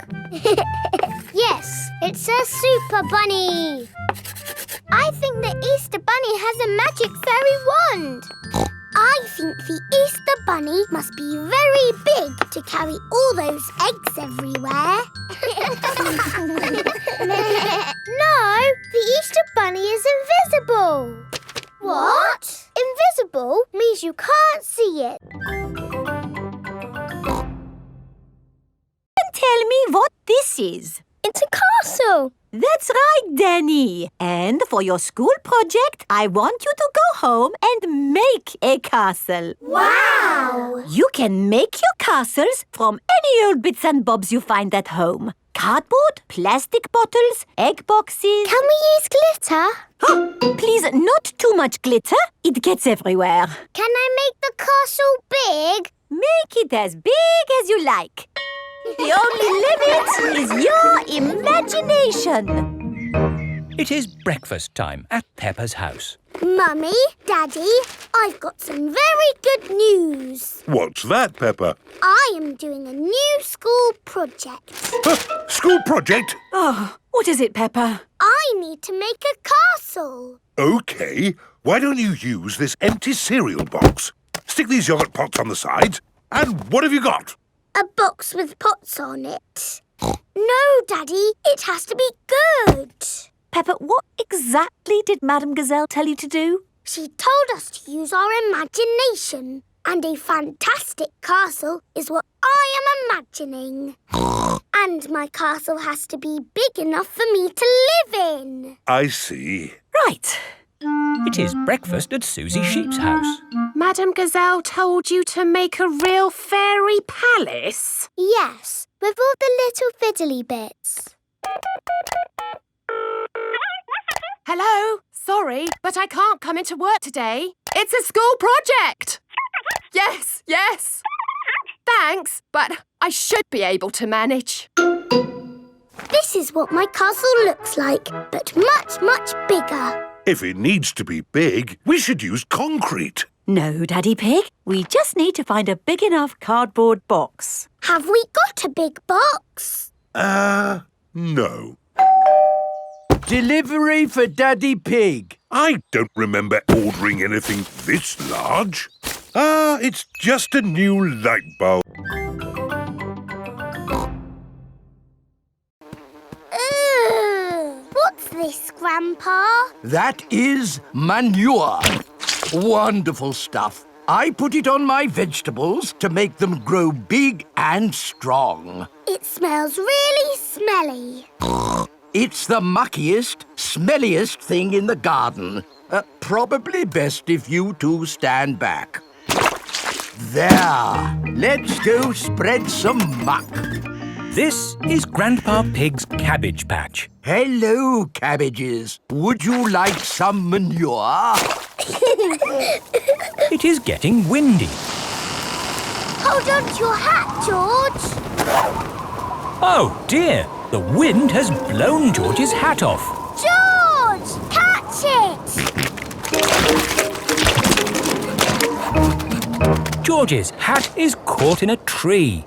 Yes, it's a super bunny. I think the Easter Bunny has a magic fairy wand. I think the Easter Bunny must be very big to carry all those eggs everywhere. No, the Easter Bunny is invisible. What? Invisible means you can't see it. Tell me what this is. It's a castle. That's right, Danny. And for your school project, I want you to go home and make a castle. Wow! You can make your castles from any old bits and bobs you find at home. Cardboard, plastic bottles, egg boxes. Can we use glitter? Please, not too much glitter. It gets everywhere. Can I make the castle big? Make it as big as you like. The only limit is your imagination. It is breakfast time at Peppa's house. Mummy, Daddy, I've got some very good news. What's that, Peppa? I am doing a new school project. School project? Oh, what is it, Peppa? I need to make a castle. OK, why don't you use this empty cereal box? Stick these yoghurt pots on the sides, and what have you got? A box with pots on it. No, Daddy, it has to be good. Peppa, what exactly did Madame Gazelle tell you to do? She told us to use our imagination. And a fantastic castle is what I am imagining. And my castle has to be big enough for me to live in. I see. Right. It is breakfast at Suzy Sheep's house. Madame Gazelle told you to make a real fairy palace? Yes, with all the little fiddly bits. Hello? Sorry, but I can't come into work today. It's a school project. Yes. Thanks, but I should be able to manage. This is what my castle looks like, but much, much bigger. If it needs to be big, we should use concrete. No, Daddy Pig. We just need to find a big enough cardboard box. Have we got a big box? No. Delivery for Daddy Pig. I don't remember ordering anything this large. It's just a new light bulb. What's this, Grandpa? That is manure. Wonderful stuff. I put it on my vegetables to make them grow big and strong. It smells really smelly. It's the muckiest, smelliest thing in the garden. Probably best if you two stand back. There. Let's go spread some muck. This is Grandpa Pig's cabbage patch. Hello, cabbages. Would you like some manure? It is getting windy. Hold on to your hat, George. Oh, dear. The wind has blown George's hat off. George! Catch it! George's hat is caught in a tree.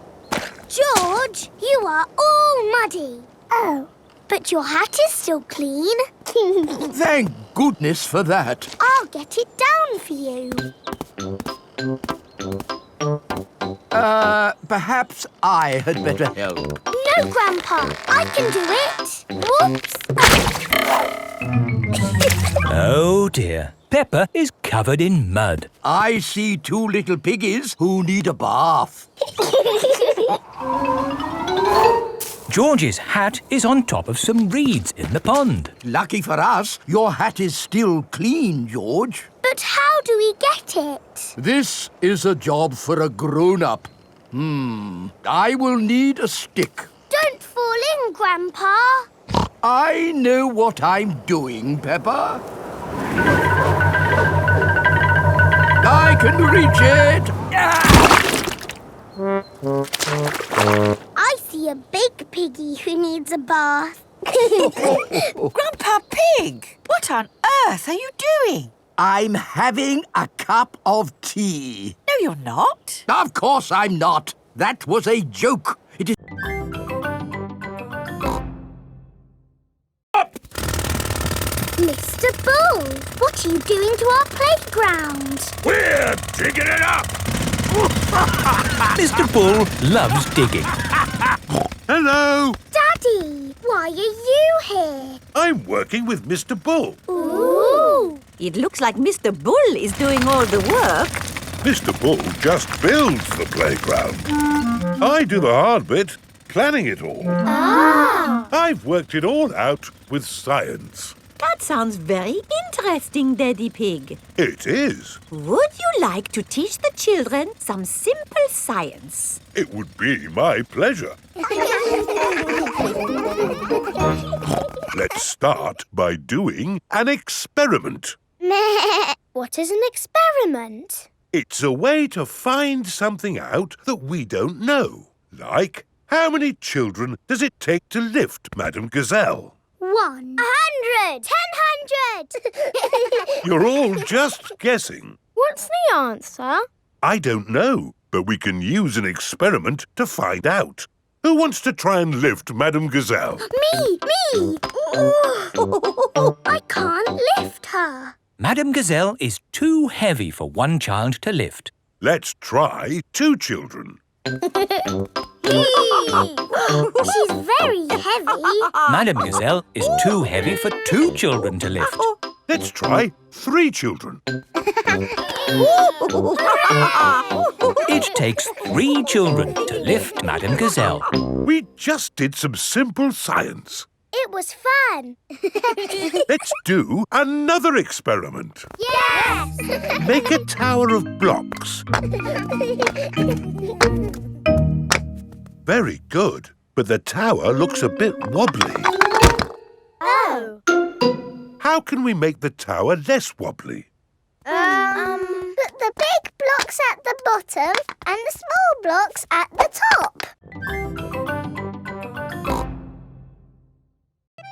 George, you are all muddy. Oh, but your hat is still clean. Thank goodness for that. I'll get it down for you. Perhaps I had better help. No, Grandpa, I can do it. Whoops. Oh, dear. Peppa is covered in mud. I see two little piggies who need a bath. George's hat is on top of some reeds in the pond. Lucky for us, your hat is still clean, George. But how do we get it? This is a job for a grown-up. I will need a stick. Don't fall in, Grandpa. I know what I'm doing, Peppa. I can reach it. I see a big piggy who needs a bath. Grandpa Pig, what on earth are you doing? I'm having a cup of tea. No, you're not. Of course I'm not. That was a joke. It is... Mr. Bull, what are you doing to our playground? We're digging it up! Mr. Bull loves digging. Hello. Daddy, why are you here? I'm working with Mr. Bull. Ooh! It looks like Mr. Bull is doing all the work. Mr. Bull just builds the playground. I do the hard bit, planning it all. Ah! I've worked it all out with science. That sounds very interesting, Daddy Pig. It is. Would you like to teach the children some simple science? It would be my pleasure. Let's start by doing an experiment. What is an experiment? It's a way to find something out that we don't know. Like, how many children does it take to lift Madame Gazelle? 100! 1000! You're all just guessing. What's the answer? I don't know, but we can use an experiment to find out. Who wants to try and lift Madame Gazelle? Me! I can't lift her. Madame Gazelle is too heavy for one child to lift. Let's try 2 children. She's very heavy. Madame Gazelle is too heavy for 2 children to lift. Let's try 3 children. It takes 3 children to lift Madame Gazelle. We just did some simple science. It was fun. Let's do another experiment. Yes! Make a tower of blocks. Very good, but the tower looks a bit wobbly. Oh. How can we make the tower less wobbly? Put the big blocks at the bottom and the small blocks at the top.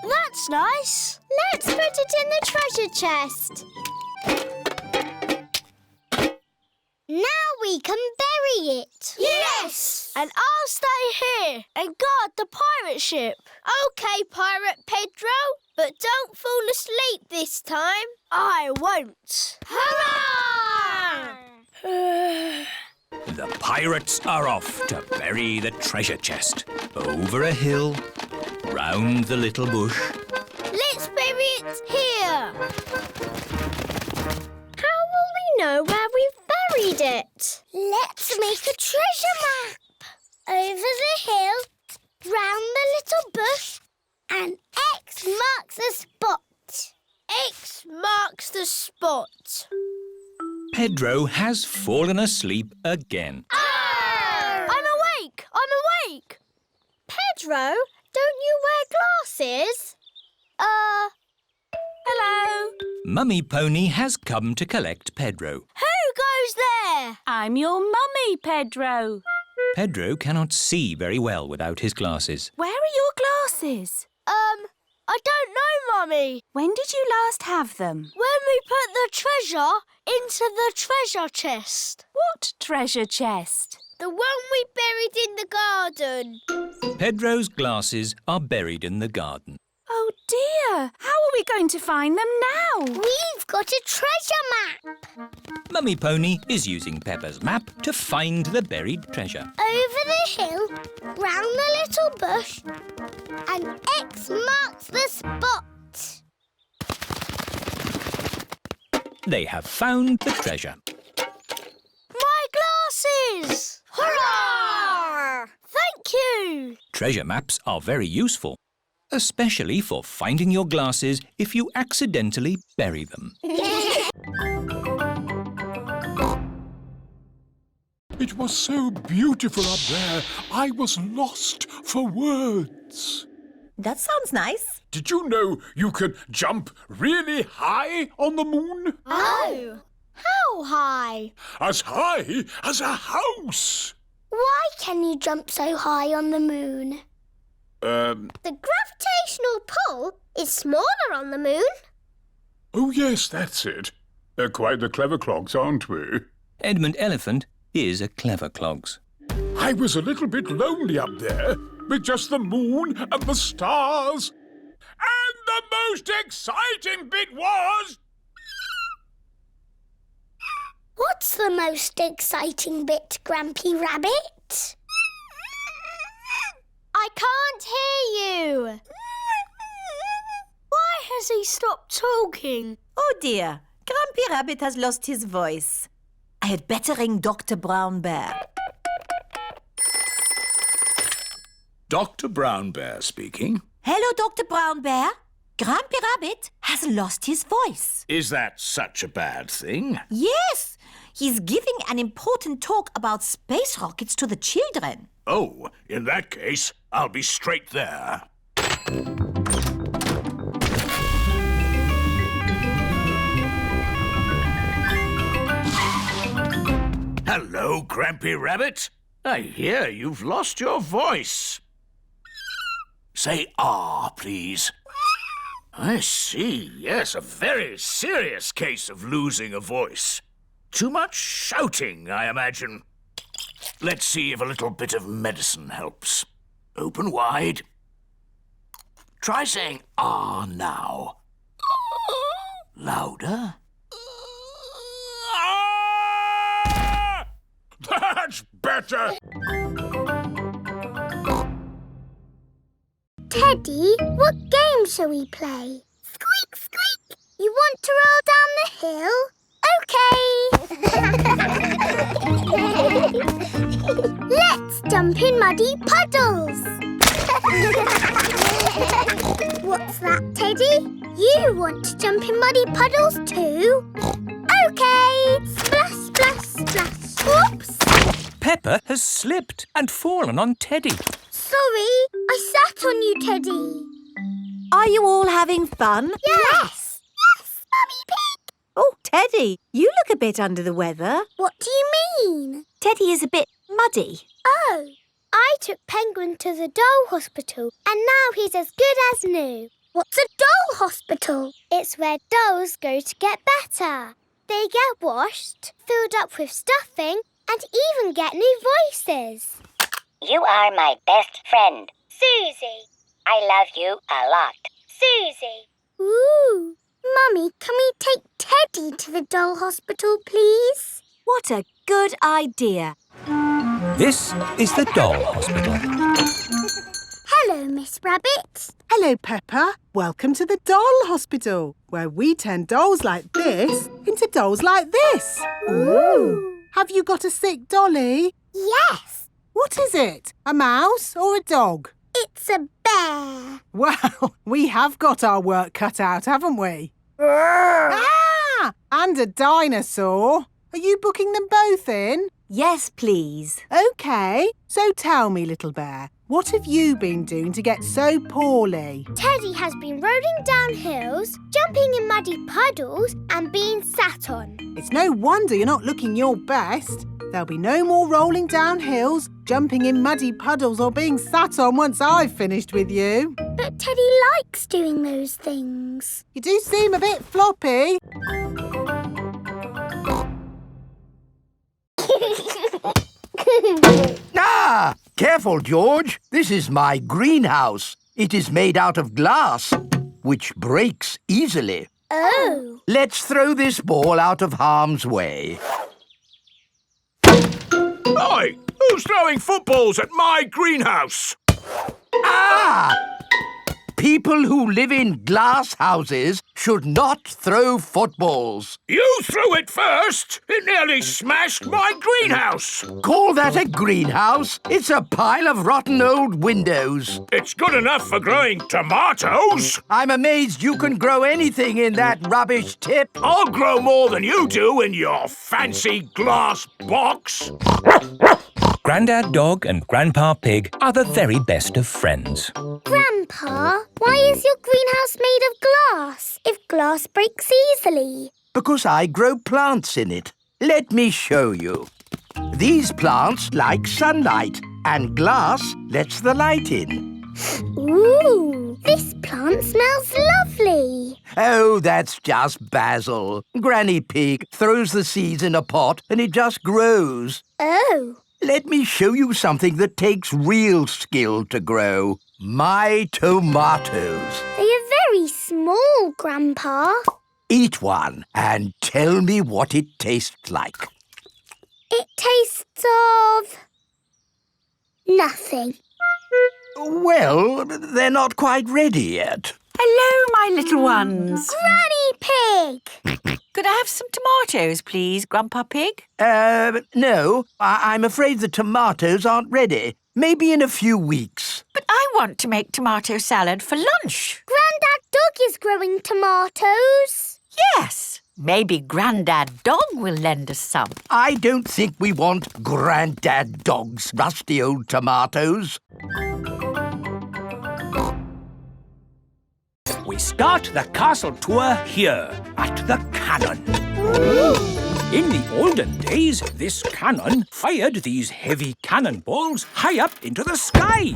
That's nice. Let's put it in the treasure chest. Now we can bury it. Yes! And I'll stay here and guard the pirate ship. OK, Pirate Pedro, but don't fall asleep this time. I won't. Hurrah! The pirates are off to bury the treasure chest. Over a hill, round the little bush. Let's bury it here. How will we know where we've buried it? Let's make a treasure map. Over the hill, round the little bush, and X marks the spot. X marks the spot. Pedro has fallen asleep again. I'm awake! I'm awake! Pedro, don't you wear glasses? Hello. Mummy Pony has come to collect Pedro. Who goes there? I'm your mummy, Pedro. Pedro cannot see very well without his glasses. Where are your glasses? I don't know, Mummy. When did you last have them? When we put the treasure into the treasure chest. What treasure chest? The one we buried in the garden. Pedro's glasses are buried in the garden. Oh dear, how are we going to find them now? We've got a treasure map. Mummy Pony is using Peppa's map to find the buried treasure. Over the hill, round the little bush, and X marks the spot. They have found the treasure. My glasses! Hurrah! Thank you! Treasure maps are very useful, especially for finding your glasses if you accidentally bury them. It was so beautiful up there, I was lost for words. That sounds nice. Did you know you can jump really high on the moon? Oh! How high? As high as a house. Why can you jump so high on the moon? The gravitational pull is smaller on the moon. Oh, yes, that's it. They're quite the clever clogs, aren't we? Edmund Elephant is a clever clogs. I was a little bit lonely up there, with just the moon and the stars. And the most exciting bit was... What's the most exciting bit, Grampy Rabbit? I can't hear you. Why has he stopped talking? Oh dear, Grampy Rabbit has lost his voice. I had better ring Dr. Brown Bear. Dr. Brown Bear speaking. Hello, Dr. Brown Bear. Grampy Rabbit has lost his voice. Is that such a bad thing? Yes, he's giving an important talk about space rockets to the children. Oh, in that case, I'll be straight there. Hello, Grampy Rabbit. I hear you've lost your voice. Say ah, please. I see, yes, a very serious case of losing a voice. Too much shouting, I imagine. Let's see if a little bit of medicine helps. Open wide. Try saying ah now. Louder. That's better! Teddy, what game shall we play? Squeak, squeak! You want to roll down the hill? OK! Let's jump in muddy puddles! What's that, Teddy? You want to jump in muddy puddles too? OK! Splash, splash, splash! Oops! Peppa has slipped and fallen on Teddy. Sorry, I sat on you, Teddy. Are you all having fun? Yes! Yes, Mummy Pig! Oh, Teddy, you look a bit under the weather. What do you mean? Teddy is a bit muddy. Oh, I took Penguin to the doll hospital and now he's as good as new. What's a doll hospital? It's where dolls go to get better. They get washed, filled up with stuffing and even get new voices. You are my best friend. Suzy. I love you a lot. Suzy. Ooh. Mummy, can we take Teddy to the doll hospital, please? What a good idea. This is the doll hospital. Hello, Miss Rabbit. Hello, Peppa. Welcome to the doll hospital, where we turn dolls like this into dolls like this. Ooh. Have you got a sick dolly? Yes. What is it? A mouse or a dog? It's a bear. Well, we have got our work cut out, haven't we? Ah! And a dinosaur. Are you booking them both in? Yes, please. OK. So tell me, little bear, what have you been doing to get so poorly? Teddy has been rolling down hills, jumping in muddy puddles and being sat on. It's no wonder you're not looking your best. There'll be no more rolling down hills, jumping in muddy puddles or being sat on once I've finished with you. But Teddy likes doing those things. You do seem a bit floppy. Ah! Careful, George. This is my greenhouse. It is made out of glass, which breaks easily. Oh. Let's throw this ball out of harm's way. Oi! Who's throwing footballs at my greenhouse? Ah! People who live in glass houses should not throw footballs. You threw it first! It nearly smashed my greenhouse! Call that a greenhouse? It's a pile of rotten old windows. It's good enough for growing tomatoes! I'm amazed you can grow anything in that rubbish tip. I'll grow more than you do in your fancy glass box! Grandad Dog and Grandpa Pig are the very best of friends. Grandpa, why is your greenhouse made of glass if glass breaks easily? Because I grow plants in it. Let me show you. These plants like sunlight, and glass lets the light in. Ooh, this plant smells lovely. Oh, that's just basil. Granny Pig throws the seeds in a pot and it just grows. Oh. Let me show you something that takes real skill to grow. My tomatoes. They are very small, Grandpa. Eat one and tell me what it tastes like. It tastes of... nothing. Well, they're not quite ready yet. Hello, my little ones. Granny Pig! Could I have some tomatoes, please, Grandpa Pig? No. I'm afraid the tomatoes aren't ready. Maybe in a few weeks. But I want to make tomato salad for lunch. Grandad Dog is growing tomatoes. Yes. Maybe Grandad Dog will lend us some. I don't think we want Grandad Dog's rusty old tomatoes. We start the castle tour here, at the cannon. In the olden days, this cannon fired these heavy cannonballs high up into the sky.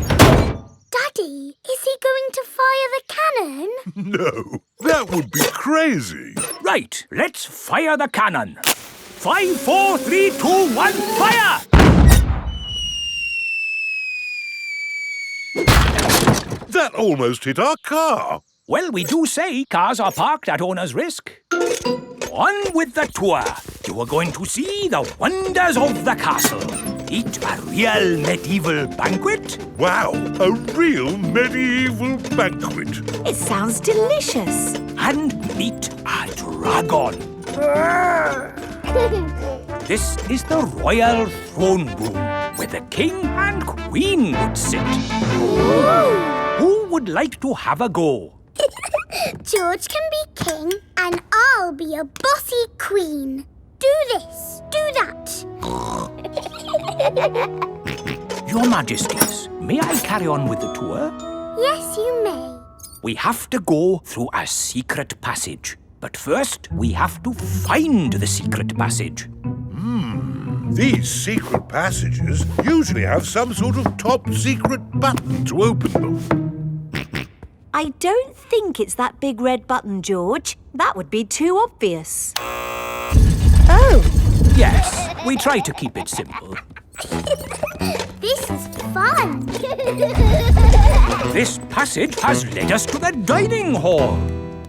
Daddy, is he going to fire the cannon? No, that would be crazy. Right, let's fire the cannon. 5, 4, 3, 2, 1, fire! That almost hit our car. Well, we do say cars are parked at owner's risk. On with the tour. You are going to see the wonders of the castle. Eat a real medieval banquet. Wow, a real medieval banquet. It sounds delicious. And meet a dragon. This is the royal throne room, where the king and queen would sit. Ooh. Who would like to have a go? George can be king and I'll be a bossy queen. Do this, do that. Your Majesties, may I carry on with the tour? Yes, you may. We have to go through a secret passage. But first, we have to find the secret passage. These secret passages usually have some sort of top secret button to open them. I don't think it's that big red button, George. That would be too obvious. Oh! Yes, we try to keep it simple. This is fun. This passage has led us to the dining hall.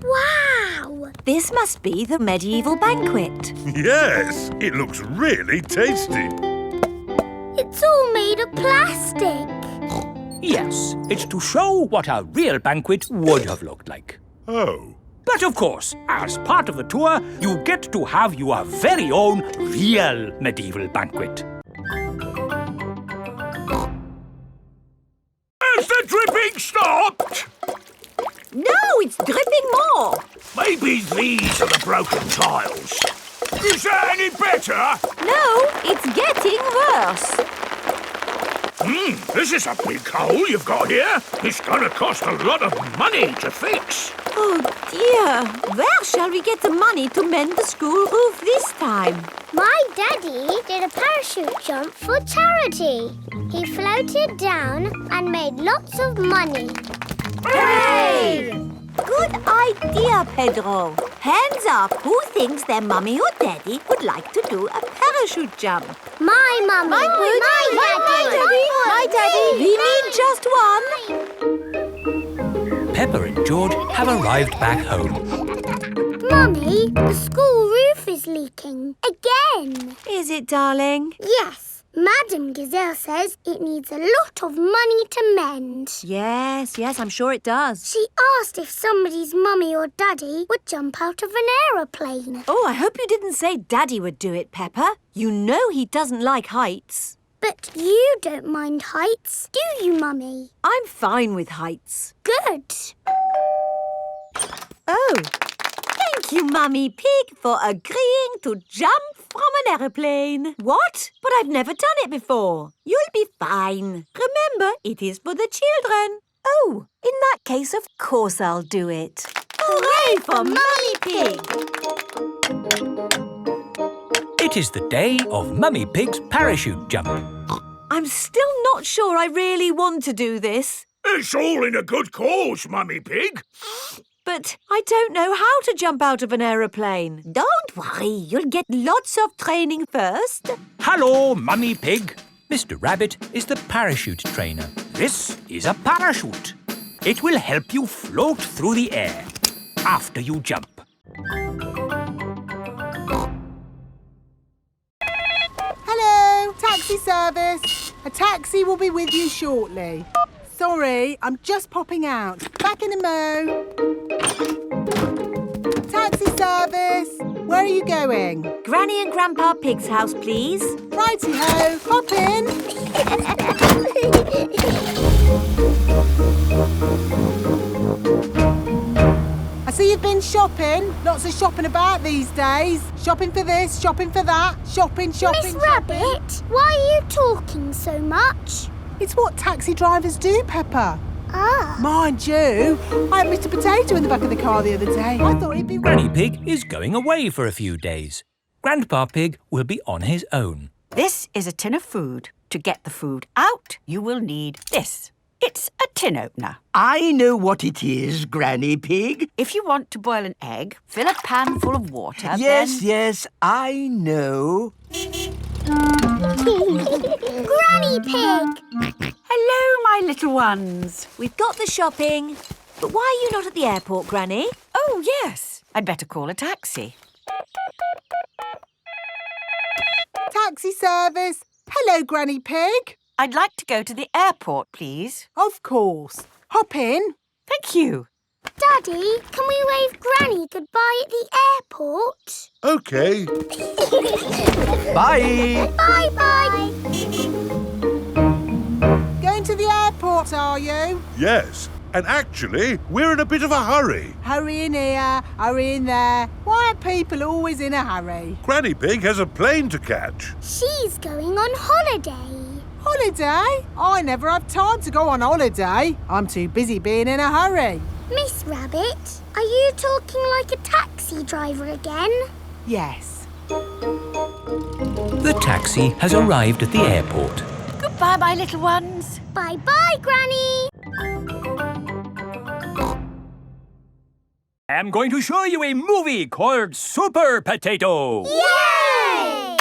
Wow! This must be the medieval banquet. Yes, it looks really tasty. It's all made of plastic. Yes, it's to show what a real banquet would have looked like. Oh. But of course, as part of the tour, you get to have your very own real medieval banquet. Has the dripping stopped? No, it's dripping more. Maybe these are the broken tiles. Is that any better? No, it's getting worse. This is a big hole you've got here. It's gonna cost a lot of money to fix. Oh dear, where shall we get the money to mend the school roof this time? My daddy did a parachute jump for charity. He floated down and made lots of money. Hooray! Good idea, Pedro. Hands up, who thinks their mummy or daddy would like to do a parachute jump? My mummy. My daddy. We need just one. Peppa and George have arrived back home. Mummy, the school roof is leaking. Again. Is it, darling? Yes. Madame Gazelle says it needs a lot of money to mend. Yes, I'm sure it does. She asked if somebody's mummy or daddy would jump out of an aeroplane. Oh, I hope you didn't say Daddy would do it, Peppa. You know he doesn't like heights. But you don't mind heights, do you, Mummy? I'm fine with heights. Good. Oh, thank you, Mummy Pig, for agreeing to jump from an aeroplane. What? But I've never done it before. You'll be fine. Remember, it is for the children. Oh, in that case, of course I'll do it. Hooray for Mummy Pig! It is the day of Mummy Pig's parachute jump. I'm still not sure I really want to do this. It's all in a good cause, Mummy Pig. But I don't know how to jump out of an aeroplane. Don't worry, you'll get lots of training first. Hello, Mummy Pig. Mr. Rabbit is the parachute trainer. This is a parachute. It will help you float through the air after you jump. Hello, taxi service. A taxi will be with you shortly. Sorry, I'm just popping out. Back in a mo. Taxi service. Where are you going? Granny and Grandpa Pig's house, please. Righty-ho, hop in. I see you've been shopping. Lots of shopping about these days. Shopping for this, shopping for that. Shopping. Miss Rabbit, why are you talking so much? It's what taxi drivers do, Peppa. Ah. Mind you, I had Mr. Potato in the back of the car the other day. I thought he'd be... Granny Pig is going away for a few days. Grandpa Pig will be on his own. This is a tin of food. To get the food out, you will need this. It's a tin opener. I know what it is, Granny Pig. If you want to boil an egg, fill a pan full of water, Yes, I know. Granny Pig! Hello, my little ones. We've got the shopping. But why are you not at the airport, Granny? Oh, yes. I'd better call a taxi. Taxi service. Hello, Granny Pig. I'd like to go to the airport, please. Of course. Hop in. Thank you. Daddy, can we wave Granny goodbye at the airport? OK. Bye. Bye-bye. Going to the airport, are you? Yes. And actually, we're in a bit of a hurry. Hurry in here, hurry in there. Why are people always in a hurry? Granny Pig has a plane to catch. She's going on holiday. Holiday? I never have time to go on holiday. I'm too busy being in a hurry. Miss Rabbit, are you talking like a taxi driver again? Yes. The taxi has arrived at the airport. Goodbye, my little ones. Bye-bye, Granny. I'm going to show you a movie called Super Potato. Yay!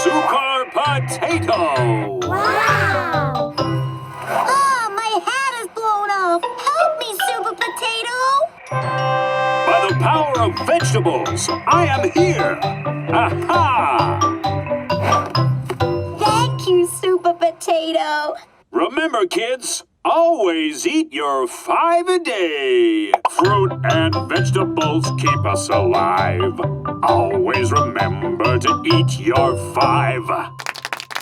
Super Potato! Wow! Oh, my hat is blown off. Help me, Super Potato! By the power of vegetables, I am here! Aha! Thank you, Super Potato. Remember, kids, always eat your 5 a day. Fruit and vegetables keep us alive. Always remember to eat your 5.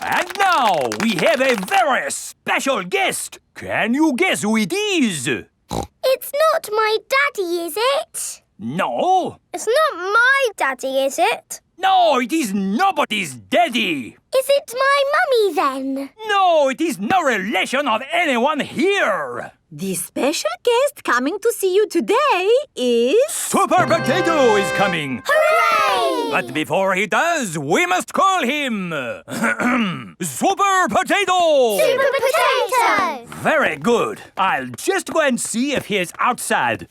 And now we have a very special guest. Can you guess who it is? It's not my daddy, is it? No. It's not my daddy, is it? No, it is nobody's daddy. Is it my mummy then? No, it is no relation of anyone here. The special guest coming to see you today is... Super Potato is coming. Hooray! But before he does, we must call him... Super Potato! Super Potato! Very good. I'll just go and see if he is outside.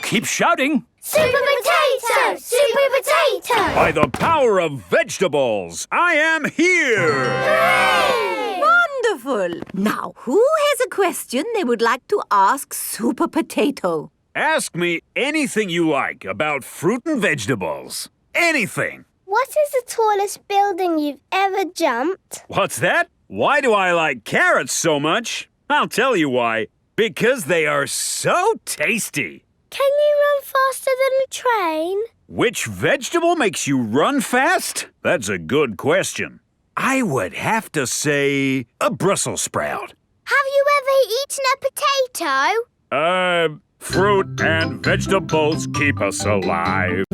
Keep shouting. Super Potato! Super Potato! By the power of vegetables, I am here! Hooray! Wonderful. Now, who has a question they would like to ask Super Potato? Ask me anything you like about fruit and vegetables. Anything. What is the tallest building you've ever jumped? What's that? Why do I like carrots so much? I'll tell you why. Because they are so tasty. Can you run faster than a train? Which vegetable makes you run fast? That's a good question. I would have to say a Brussels sprout. Have you ever eaten a potato? Fruit and vegetables keep us alive.